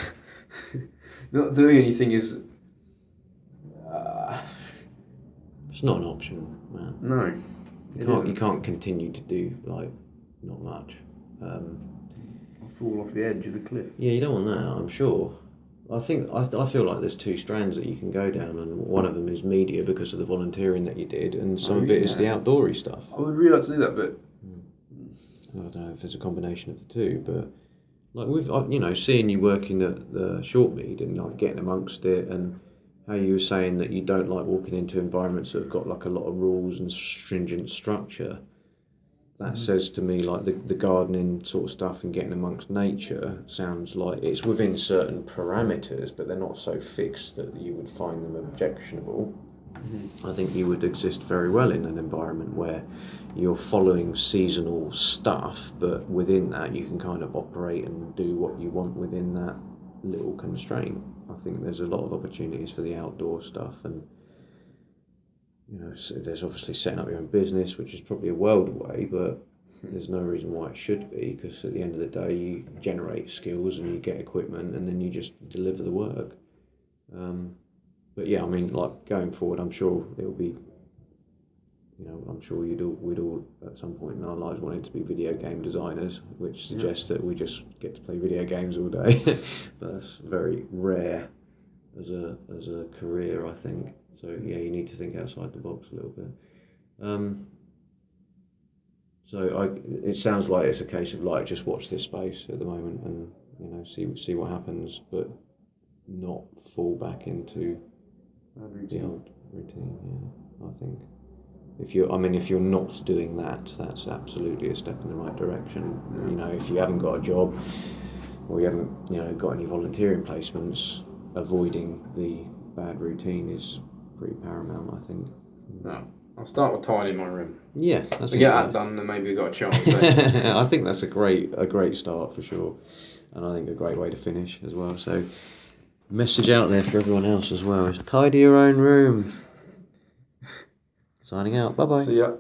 Speaker 2: is.
Speaker 1: It's not an option, man.
Speaker 2: No,
Speaker 1: you can't continue to do not much.
Speaker 2: I'll fall off the edge of the cliff.
Speaker 1: Yeah, you don't want that, I'm sure. I feel like there's two strands that you can go down, and one of them is media because of the volunteering that you did, and some of it is the outdoorsy stuff.
Speaker 2: I would really like to do that, but
Speaker 1: I don't know if it's a combination of the two, but like with seeing you working at the Shortmead and like getting amongst it, and how you were saying that you don't like walking into environments that have got like a lot of rules and stringent structure. That says to me like the gardening sort of stuff and getting amongst nature sounds like it's within certain parameters, but they're not so fixed that you would find them objectionable. I think you would exist very well in an environment where you're following seasonal stuff, but within that you can kind of operate and do what you want within that little constraint. I think there's a lot of opportunities for the outdoor stuff, and so there's obviously setting up your own business, which is probably a world away, but there's no reason why it should be, because at the end of the day you generate skills and you get equipment and then you just deliver the work. But yeah, I mean, like going forward, I'm sure it'll be, I'm sure we'd all at some point in our lives wanted to be video game designers, which suggests that we just get to play video games all day. But that's very rare as a career, I think. So yeah, you need to think outside the box a little bit. It sounds like it's a case of like just watch this space at the moment and see what happens, but not fall back into the old routine. Yeah, I think if you're not doing that, that's absolutely a step in the right direction. If you haven't got a job or you haven't got any volunteering placements, avoiding the bad routine is pretty paramount, I think.
Speaker 2: No, I'll start with tidying my room.
Speaker 1: Yeah, that's
Speaker 2: get that done, then maybe we've got a chance.
Speaker 1: I think that's a great start for sure, and I think a great way to finish as well. So, message out there for everyone else as well is tidy your own room. Signing out. Bye bye.
Speaker 2: See ya.